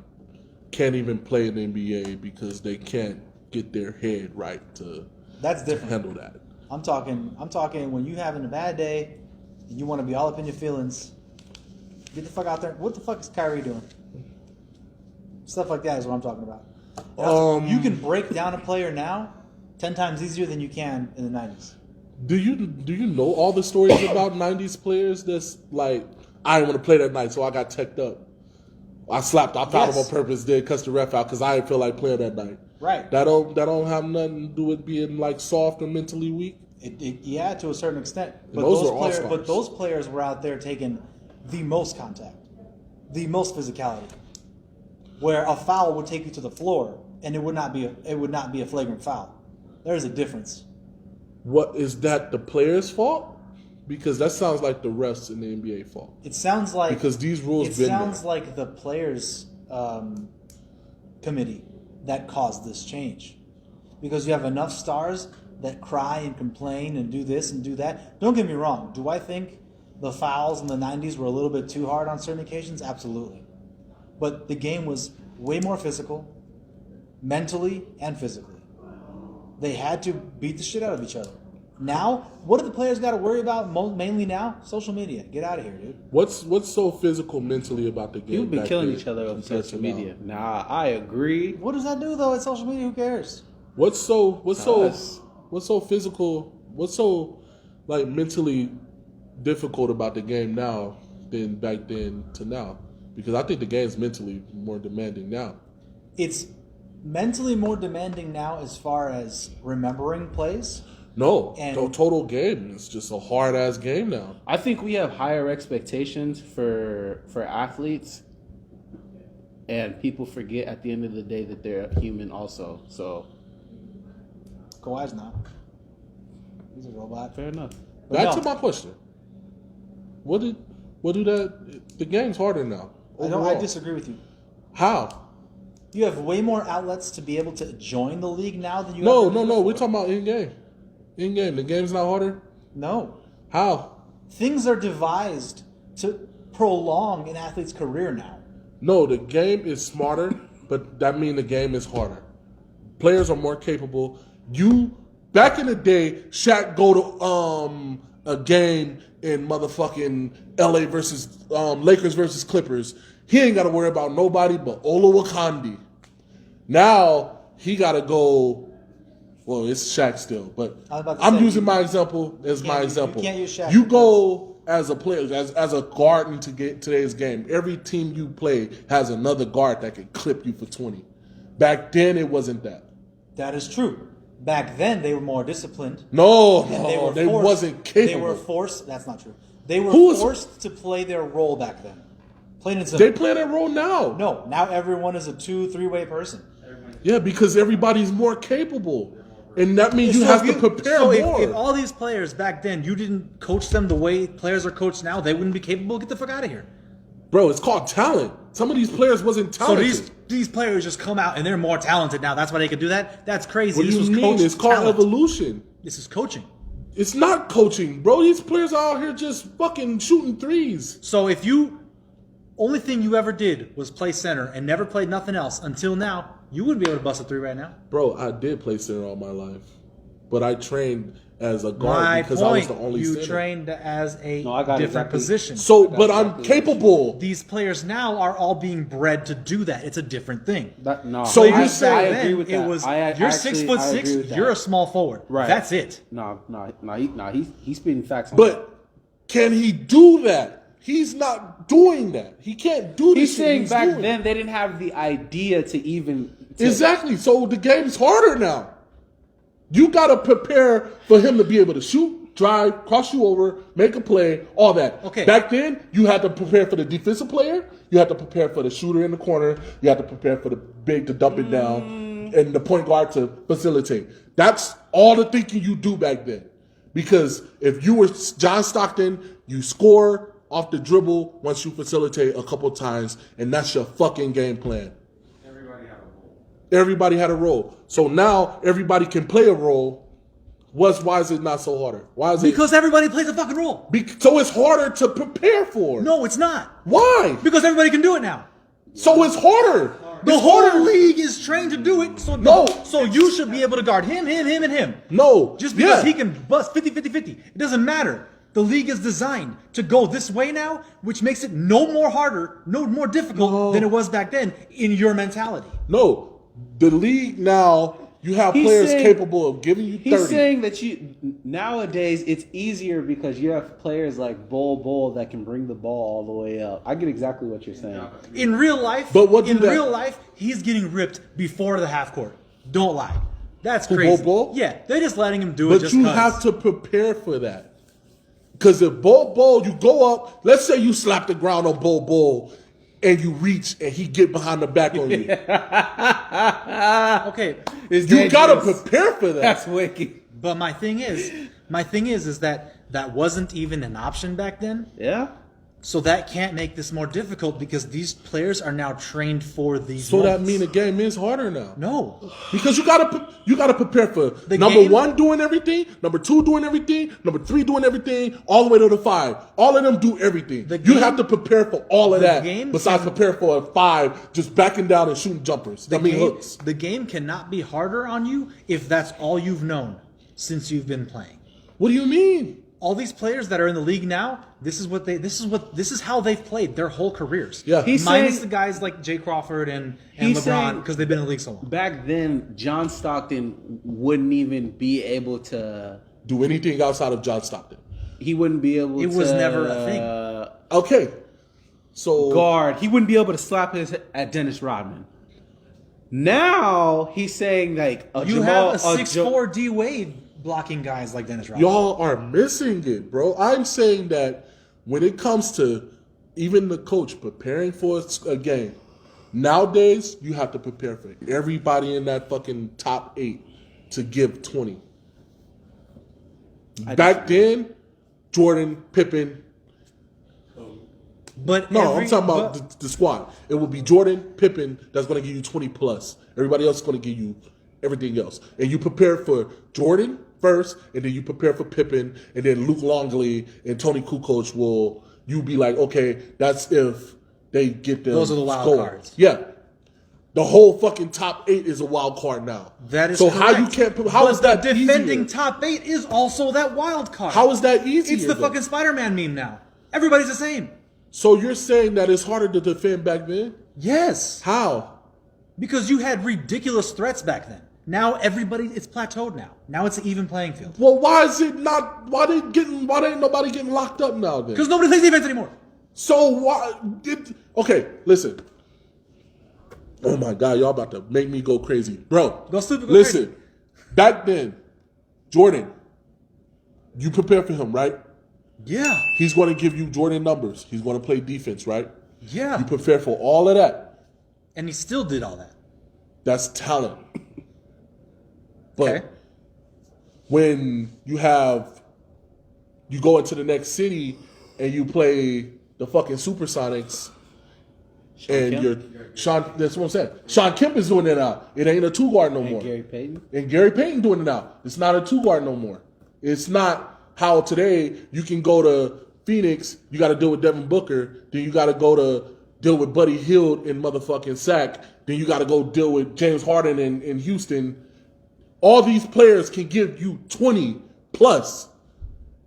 can't even play in the NBA because they can't get their head right to That's different. handle that. I'm talking when you having a bad day and you want to be all up in your feelings. Get the fuck out there. What the fuck is Kyrie doing? Stuff like that is what I'm talking about. You can break down a player now 10 times easier than you can in the 90s. Do you know all the stories about 90s players that's like, I didn't want to play that night, so I got teched up. I slapped out Yes. on purpose, did cuss the ref out because I didn't feel like playing that night. Right. That don't have nothing to do with being like soft or mentally weak. Yeah, to a certain extent. But those those, were players, all-stars. but those players were out there taking the most contact, the most physicality. Where a foul would take you to the floor, and it would not be a flagrant foul. There's a difference. What is that the players' fault? Because that sounds like the refs in the NBA fault. It sounds like Because these rules It been sounds there. like the players' committee that caused this change, because you have enough stars that cry and complain and do this and do that. Don't get me wrong. Do I think the fouls in the 90s were a little bit too hard on certain occasions? Absolutely. But the game was way more physical, mentally and physically. They had to beat the shit out of each other. Now, what do the players got to worry about mainly now? Social media. Get out of here, dude. What's so physical mentally about the game? People been back killing then each other on compared social to now? media. Nah, I agree. What does that do, though? It's social media. Who cares? What's so Us. physical? What's so like mentally difficult about the game now than back then to now? Because I think the game's mentally more demanding now. It's mentally more demanding now as far as remembering plays. No, And- the total game is just a hard ass game now. I think we have higher expectations for athletes, and people forget at the end of the day that they're human also. So Kawhi's not. He's a robot. fair enough. But Back no, to my question. What do that? The game's harder now. I Overall. disagree with you. How? You have way more outlets to be able to join the league now than you No, ever did no. We're before. talking about in game. In game, the game's not harder. No. How? Things are devised to prolong an athlete's career now. No, the game is smarter, but that means the game is harder. Players are more capable. Back in the day, Shaq go to a game in motherfucking LA versus Lakers versus Clippers. He ain't got to worry about nobody but Olowokandi. Now he got to go. Well, it's Shaq still, but I was about to I'm say, using my example as you my can't- example. you can't use Shaq You because- go as a player, as a guard in today's game. Every team you play has another guard that can clip you for 20. Back then, it wasn't that. That is true. Back then, they were more disciplined. No, And they forced- wasn't capable. They were forced. That's not true. They were Who was- forced to play their role back then. Plain and They simple. play that role now. No, now everyone is a 2-3-way person. Yeah, because everybody's more capable. And that means you So have if to prepare so more. if all these players back then, you didn't coach them the way players are coached now, they wouldn't be capable. Get the fuck out of here. Bro, it's called talent. Some of these players wasn't So talented. these players just come out and they're more talented now. That's why they could do that. That's crazy. What do This you was mean? coached It's called talent. evolution. This is coaching. It's not coaching, bro. These players are out here just fucking shooting threes. So if you only thing you ever did was play center and never played nothing else until now, you wouldn't be able to bust a three right now. Bro, I did play center all my life. But I trained as a guard My because I was point, the only you center. trained as a No, I got it different exactly. position. So, That's but I'm exactly capable. These players now are all being bred to do that. It's a different thing. No. So you're saying- I Back agree then, with it that. was I you're actually- 6'6", I agree with that. you're a small forward. Right. That's it. No, he's spitting facts on that. But can he do that? He's not doing that. He can't do this. He's shit saying back doing. then they didn't have the idea to even Exactly. So the game's harder now. You got to prepare for him to be able to shoot, drive, cross you over, make a play, all that. Okay. Back then, you had to prepare for the defensive player. You had to prepare for the shooter in the corner. You had to prepare for the big to dump it down, and the point guard to facilitate. That's all the thinking you do back then. Because if you were John Stockton, you score off the dribble once you facilitate a couple times, and that's your fucking game plan. Everybody had a role. So now everybody can play a role. Why is it not so harder? Why is Because everybody plays a fucking role. so it's harder to prepare for? No, it's not. Why? Because everybody can do it now. So it's harder. The It's whole harder. league is trained to do it. So No. So you should be able to guard him, and him. No. Just because Yeah. he can bust 50. It doesn't matter. The league is designed to go this way now, which makes it no more harder, no more difficult No. than it was back then in your mentality. No. The league now, you have He's players saying- capable of giving you 30. He's saying that nowadays it's easier because you have players like Bull that can bring the ball all the way up. I get exactly what you're saying. In real life, But what do in that- real life, he's getting ripped before the half court. Don't lie. That's Who, crazy. Bull? Yeah, they're just letting him do it But just you 'cause. have to prepare for that. Because if Bull, you go up, let's say you slap the ground on Bull, and you reach and he get behind the back on you. Okay, It's You gotta dangerous. prepare for that. That's wicked. but my thing is that wasn't even an option back then. Yeah. So that can't make this more difficult because these players are now trained for these. So that moments. mean the game is harder now. No. Because you gotta prepare for The number game- 1 doing everything, number 2 doing everything, number 3 doing everything, all the way to the 5. All of them do everything. The You game- have to prepare for all of the that. game Besides can- prepare for a 5, just backing down and shooting jumpers. Hooks. The game cannot be harder on you if that's all you've known since you've been playing. What do you mean? All these players that are in the league now, this is how they've played their whole careers. Yeah. He's Minus saying- the guys like Jay Crawford and He's LeBron saying- because they've been in the league so long. Back then, John Stockton wouldn't even be able to. Do anything outside of John Stockton. He wouldn't be able to. It was never a thing. Okay. So Guard. He wouldn't be able to slap his at Dennis Rodman. Now he's saying like You have a 6'4" D Wade blocking guys like Dennis Rodman. y'all are missing it, bro. I'm saying that when it comes to even the coach preparing for a game, nowadays you have to prepare for everybody in that fucking top 8 to give 20. Back then, Jordan, Pippen. But No, I'm talking about the squad. It will be Jordan, Pippen that's going to give you 20 plus. Everybody else is going to give you everything else. And you prepare for Jordan first, and then you prepare for Pippen, and then Luke Longley and Tony Kukoc will, you be like, okay, that's if they get the Those are the wild score. cards. Yeah. The whole fucking top 8 is a wild card now. That is so. correct. How you can't? How But is that the defending easier? top 8 is also that wild card. How is that easier? It's the though? fucking Spider-Man meme now. Everybody's the same. So you're saying that it's harder to defend back then? Yes, How? because you had ridiculous threats back then. Now it's plateaued now. Now it's an even playing field. Well, why is it not? Why ain't nobody getting locked up now then? Because nobody plays defense anymore. So why? Okay, listen. Oh my God, y'all about to make me go crazy, bro. Go stupid, go listen, crazy. back then, Jordan, you prepare for him, right? Yeah. He's going to give you Jordan numbers. He's going to play defense, right? Yeah. You prepare for all of that. And he still did all that. That's talent. But Okay. when you go into the next city and you play the fucking Supersonics and Kemp? you're Sean, that's what I'm saying. Sean Kemp is doing it now. It ain't a 2 guard no more. Gary Payton. And Gary Payton doing it now. It's not a 2 guard no more. It's not how today you can go to Phoenix, you got to deal with Devin Booker, then you got to go to deal with Buddy Hield in motherfucking Sac, then you got to go deal with James Harden in Houston. All these players can give you 20, plus.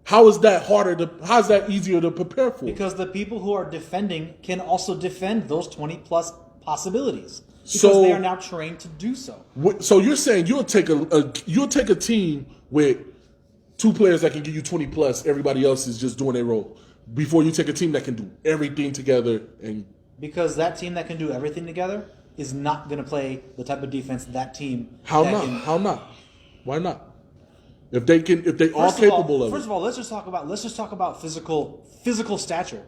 How is that how is that easier to prepare for? Because the people who are defending can also defend those 20 plus possibilities. Because So- they are now trained to do so. So you're saying you'll take a team with 2 players that can give you 20 plus, everybody else is just doing their role, before you take a team that can do everything together and Because that team that can do everything together is not going to play the type of defense that team. how that not? Can, How not? Why not? If they are First capable of First it. of all, let's just talk about physical stature.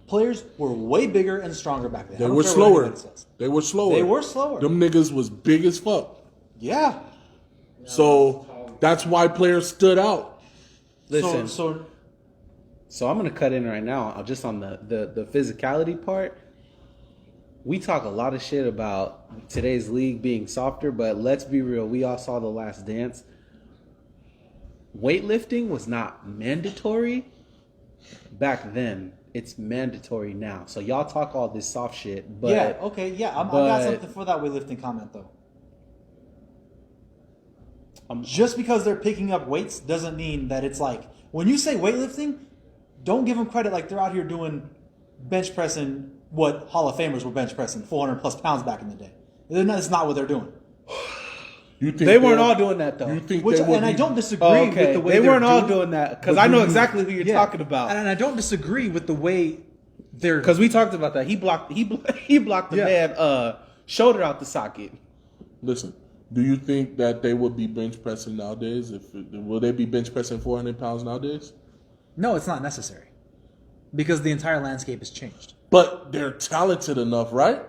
Players were way bigger and stronger back then. I They don't were care what slower. anybody says. They were slower. They were slower. Them niggas was big as fuck. Yeah. So that's why players stood out. Listen, So so I'm gonna cut in right now, just on the physicality part. We talk a lot of shit about today's league being softer, but let's be real. We all saw The Last Dance. Weightlifting was not mandatory back then. It's mandatory now. So y'all talk all this soft shit, but yeah, okay, yeah. I got but- something for that weightlifting comment though. Just because they're picking up weights doesn't mean that it's like when you say weightlifting, don't give them credit like they're out here doing bench pressing what Hall of Famers were bench pressing 400 plus pounds back in the day. That's not what they're doing. You think they weren't they're- all doing that though. You think Which, they would and I be- don't disagree Oh, with okay. the way They they're weren't all doing that because I know exactly who you're Yeah. talking about. And I don't disagree with the way they're. Because we talked about that. He blocked the Yeah. man shoulder out the socket. Listen, do you think that they would be bench pressing nowadays? Will they be bench pressing 400 pounds nowadays? No, it's not necessary because the entire landscape has changed. But they're talented enough, right?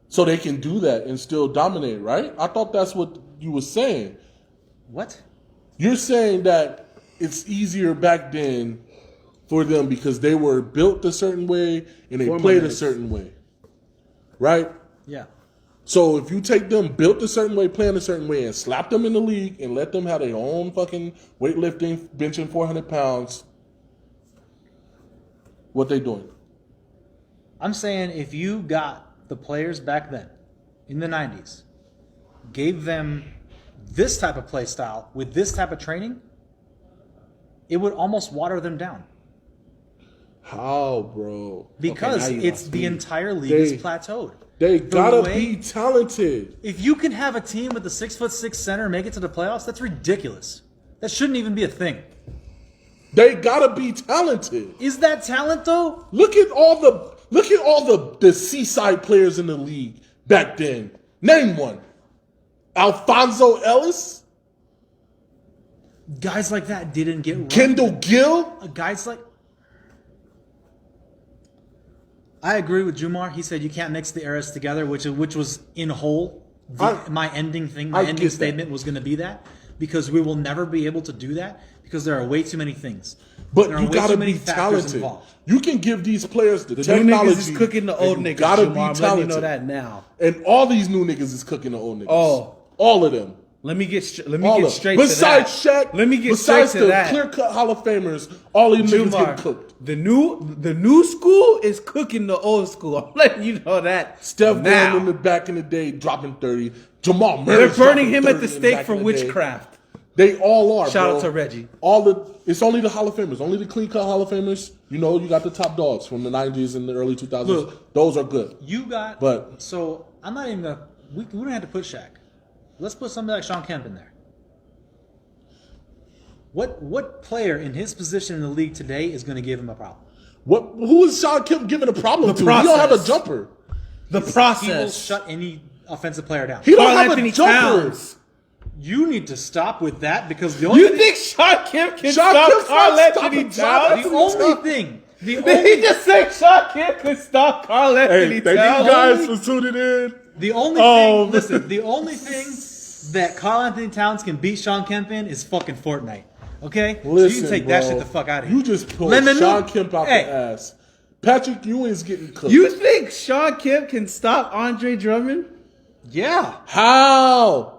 So they can do that and still dominate, right? I thought that's what you were saying. What? You're saying that it's easier back then for them because they were built a certain way and they played a Formalized. certain way, right? Yeah. So if you take them built a certain way, playing a certain way, and slap them in the league and let them have their own fucking weightlifting, benching 400 pounds, what they doing? I'm saying if you got the players back then in the 90s, gave them this type of play style with this type of training, it would almost water them down. How, bro? Because now you it's lost the me. entire league They- is plateaued. They gotta way- be talented. If you can have a team with a 6'6" center make it to the playoffs, that's ridiculous. That shouldn't even be a thing. They gotta be talented. Is that talent though? Look at all the seaside players in the league back then. Name one. Alfonso Ellis, Guys like that didn't get run. Kendall Gill. Guys like. I agree with Jumar. He said you can't mix the eras together, which was in whole. My ending thing, my I ending get that. statement was going to be that because we will never be able to do that because there are way too many things. But There are you way gotta too many be factors talented. involved. You can give these players the New technology. niggas is cooking the old and you niggas. gotta Jamar. be I'm letting talented. you know that now. And all these new niggas is cooking the old niggas. Oh. All of them. Let me get All get of straight them. to that. Besides Shaq, Let me get besides straight to the that. clear-cut Hall of Famers, all these niggas Jumar, get cooked. the new school is cooking the old school. I'm letting you know that. Steph now. Curry in the back in the day dropping 30. Jamal Murray. They're burning him at the stake for witchcraft. They all are. Shout bro. out to Reggie. It's only the Hall of Famers, only the clean cut Hall of Famers. You know, you got the top dogs from the 90s and the early 2000s. Look. Those are good. You got. But- so I'm not even gonna. We don't have to put Shaq. Let's put somebody like Sean Kemp in there. What player in his position in the league today is going to give him a problem? Who is Sean Kemp giving a problem The to? He don't have a process. jumper. The He will process. shut any offensive player down. He don't Karl have Anthony a jumper. Towns. You need to stop with that because the only You think Sean Kemp can Sean stop Kemp's Karl not Anthony stopping Sean Towns? Anthony the only Towns. thing. The Did he only just say Sean Kemp could stop Karl Anthony Hey, thank Towns? you guys for tuning in. the only Oh, thing. Listen, the only thing that Karl Anthony Towns can beat Sean Kemp in is fucking Fortnite. Okay, so you Listen, can take that bro, shit the fuck out of here. You just pulled Lemon Sean Milk. Kemp out Hey. the ass. Patrick Ewing's getting cooked. You think Sean Kemp can stop Andre Drummond? Yeah. How?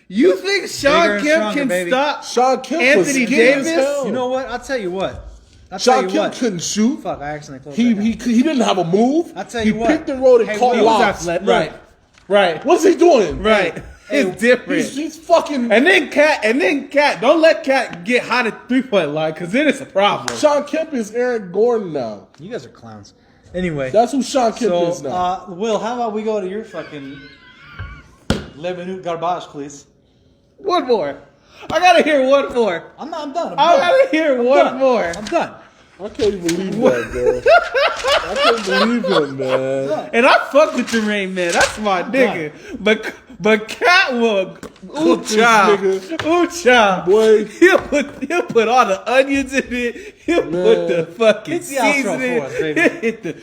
You think Bigger Sean and Kemp stronger, can baby. stop Sean Kemp was Anthony skinny as Davis? hell. You know what? I'll tell you what. Sean Kemp couldn't shoot. Fuck, I accidentally closed He, that down. he didn't have a move. I'll tell he you what. picked and rolled and Hey, caught he He was lobs. athletic. Look. Right. Right. What's he doing? Right. It's different. He's fucking. And then Cat, don't let Cat get hot at 3-point line, because then it's a problem. Sean Kemp is Aaron Gordon now. You guys are clowns. Anyway, That's who Sean Kemp is now. Will, how about we go to your fucking Le Minute Garbage, please? One more. I gotta hear one more. I'm done. I'm I done. gotta hear I'm one done. more. I'm done. I can't believe that, bro. I can't believe him, man. And I fuck with Jermaine, man. That's my nigga. But Cat will ooh Cook this child. nigga. Ooh child. Boy. He'll put all the onions in it. He'll Man. put the fucking Hit the outro seasoning. for us, baby. He'll hit the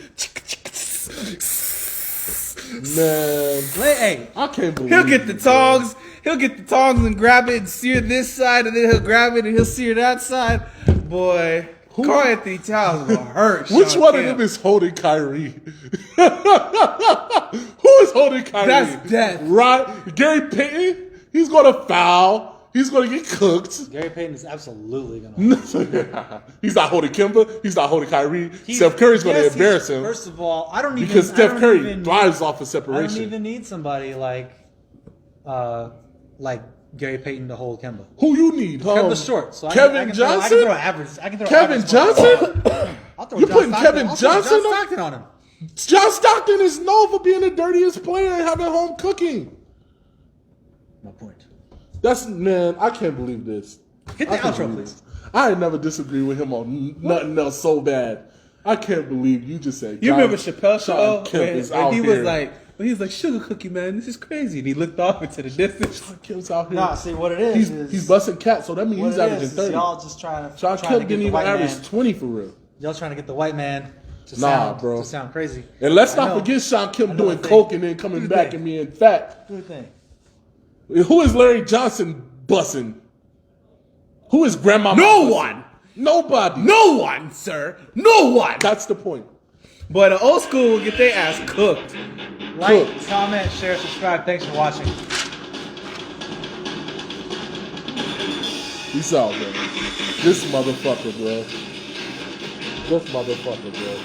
Man. Hey, I can't believe He'll get the it, bro. tongs. He'll get the tongs and grab it and sear this side, and then he'll grab it and he'll sear that side. Boy, Carl Anthony Towns will hurt. Which Sean one of Kemp. them is holding Kyrie? Who is holding Kyrie? That's death. Right? Gary Payton? He's going to foul. He's going to get cooked. Gary Payton is absolutely gonna. He's not holding Kemba. He's not holding Kyrie. Steph Curry's going to embarrass him. First of all, I don't even Because I Steph don't Curry even- thrives off of I separation. don't even need somebody like Gary Payton to hold Kemba. Who you need? Kemba's short, so Kevin I can Johnson? throw average. I can throw Kevin average Johnson? I'll throw You John putting Stockton. Kevin I'll throw Johnson John on? Stockton on him. John Stockton is known for being the dirtiest player and having home cooking. My point. Man, I can't believe this. Hit the I can't outro, believe please. this. I ain't never disagree with him on nothing else so bad. I can't believe you just said. You remember Chappelle Sean show Kemp when, is when out he here. was like, sugar cookie man, this is crazy, and he looked off into the distance. Sean Kemp's out here. Nah, see what it is. He's busting cats, so that means what he's it averaging is 30. y'all just trying to Sean trying to Kemp get didn't the even white average man. 20 for real. Y'all trying to get the white man to Nah, sound bro. to sound crazy. And let's I not know. forget Sean I Kemp know doing the thing. coke and then coming Do the back thing. and being fat. Good thing. Who is Larry Johnson bussing? Who is Grandma? No bussing? one. Nobody. No one, sir. No one. That's the point. Boy, the old school will get their ass cooked. Like, Cooked. comment, share, subscribe. Thanks for watching. Peace out, man. This motherfucker, bro. This motherfucker, bro.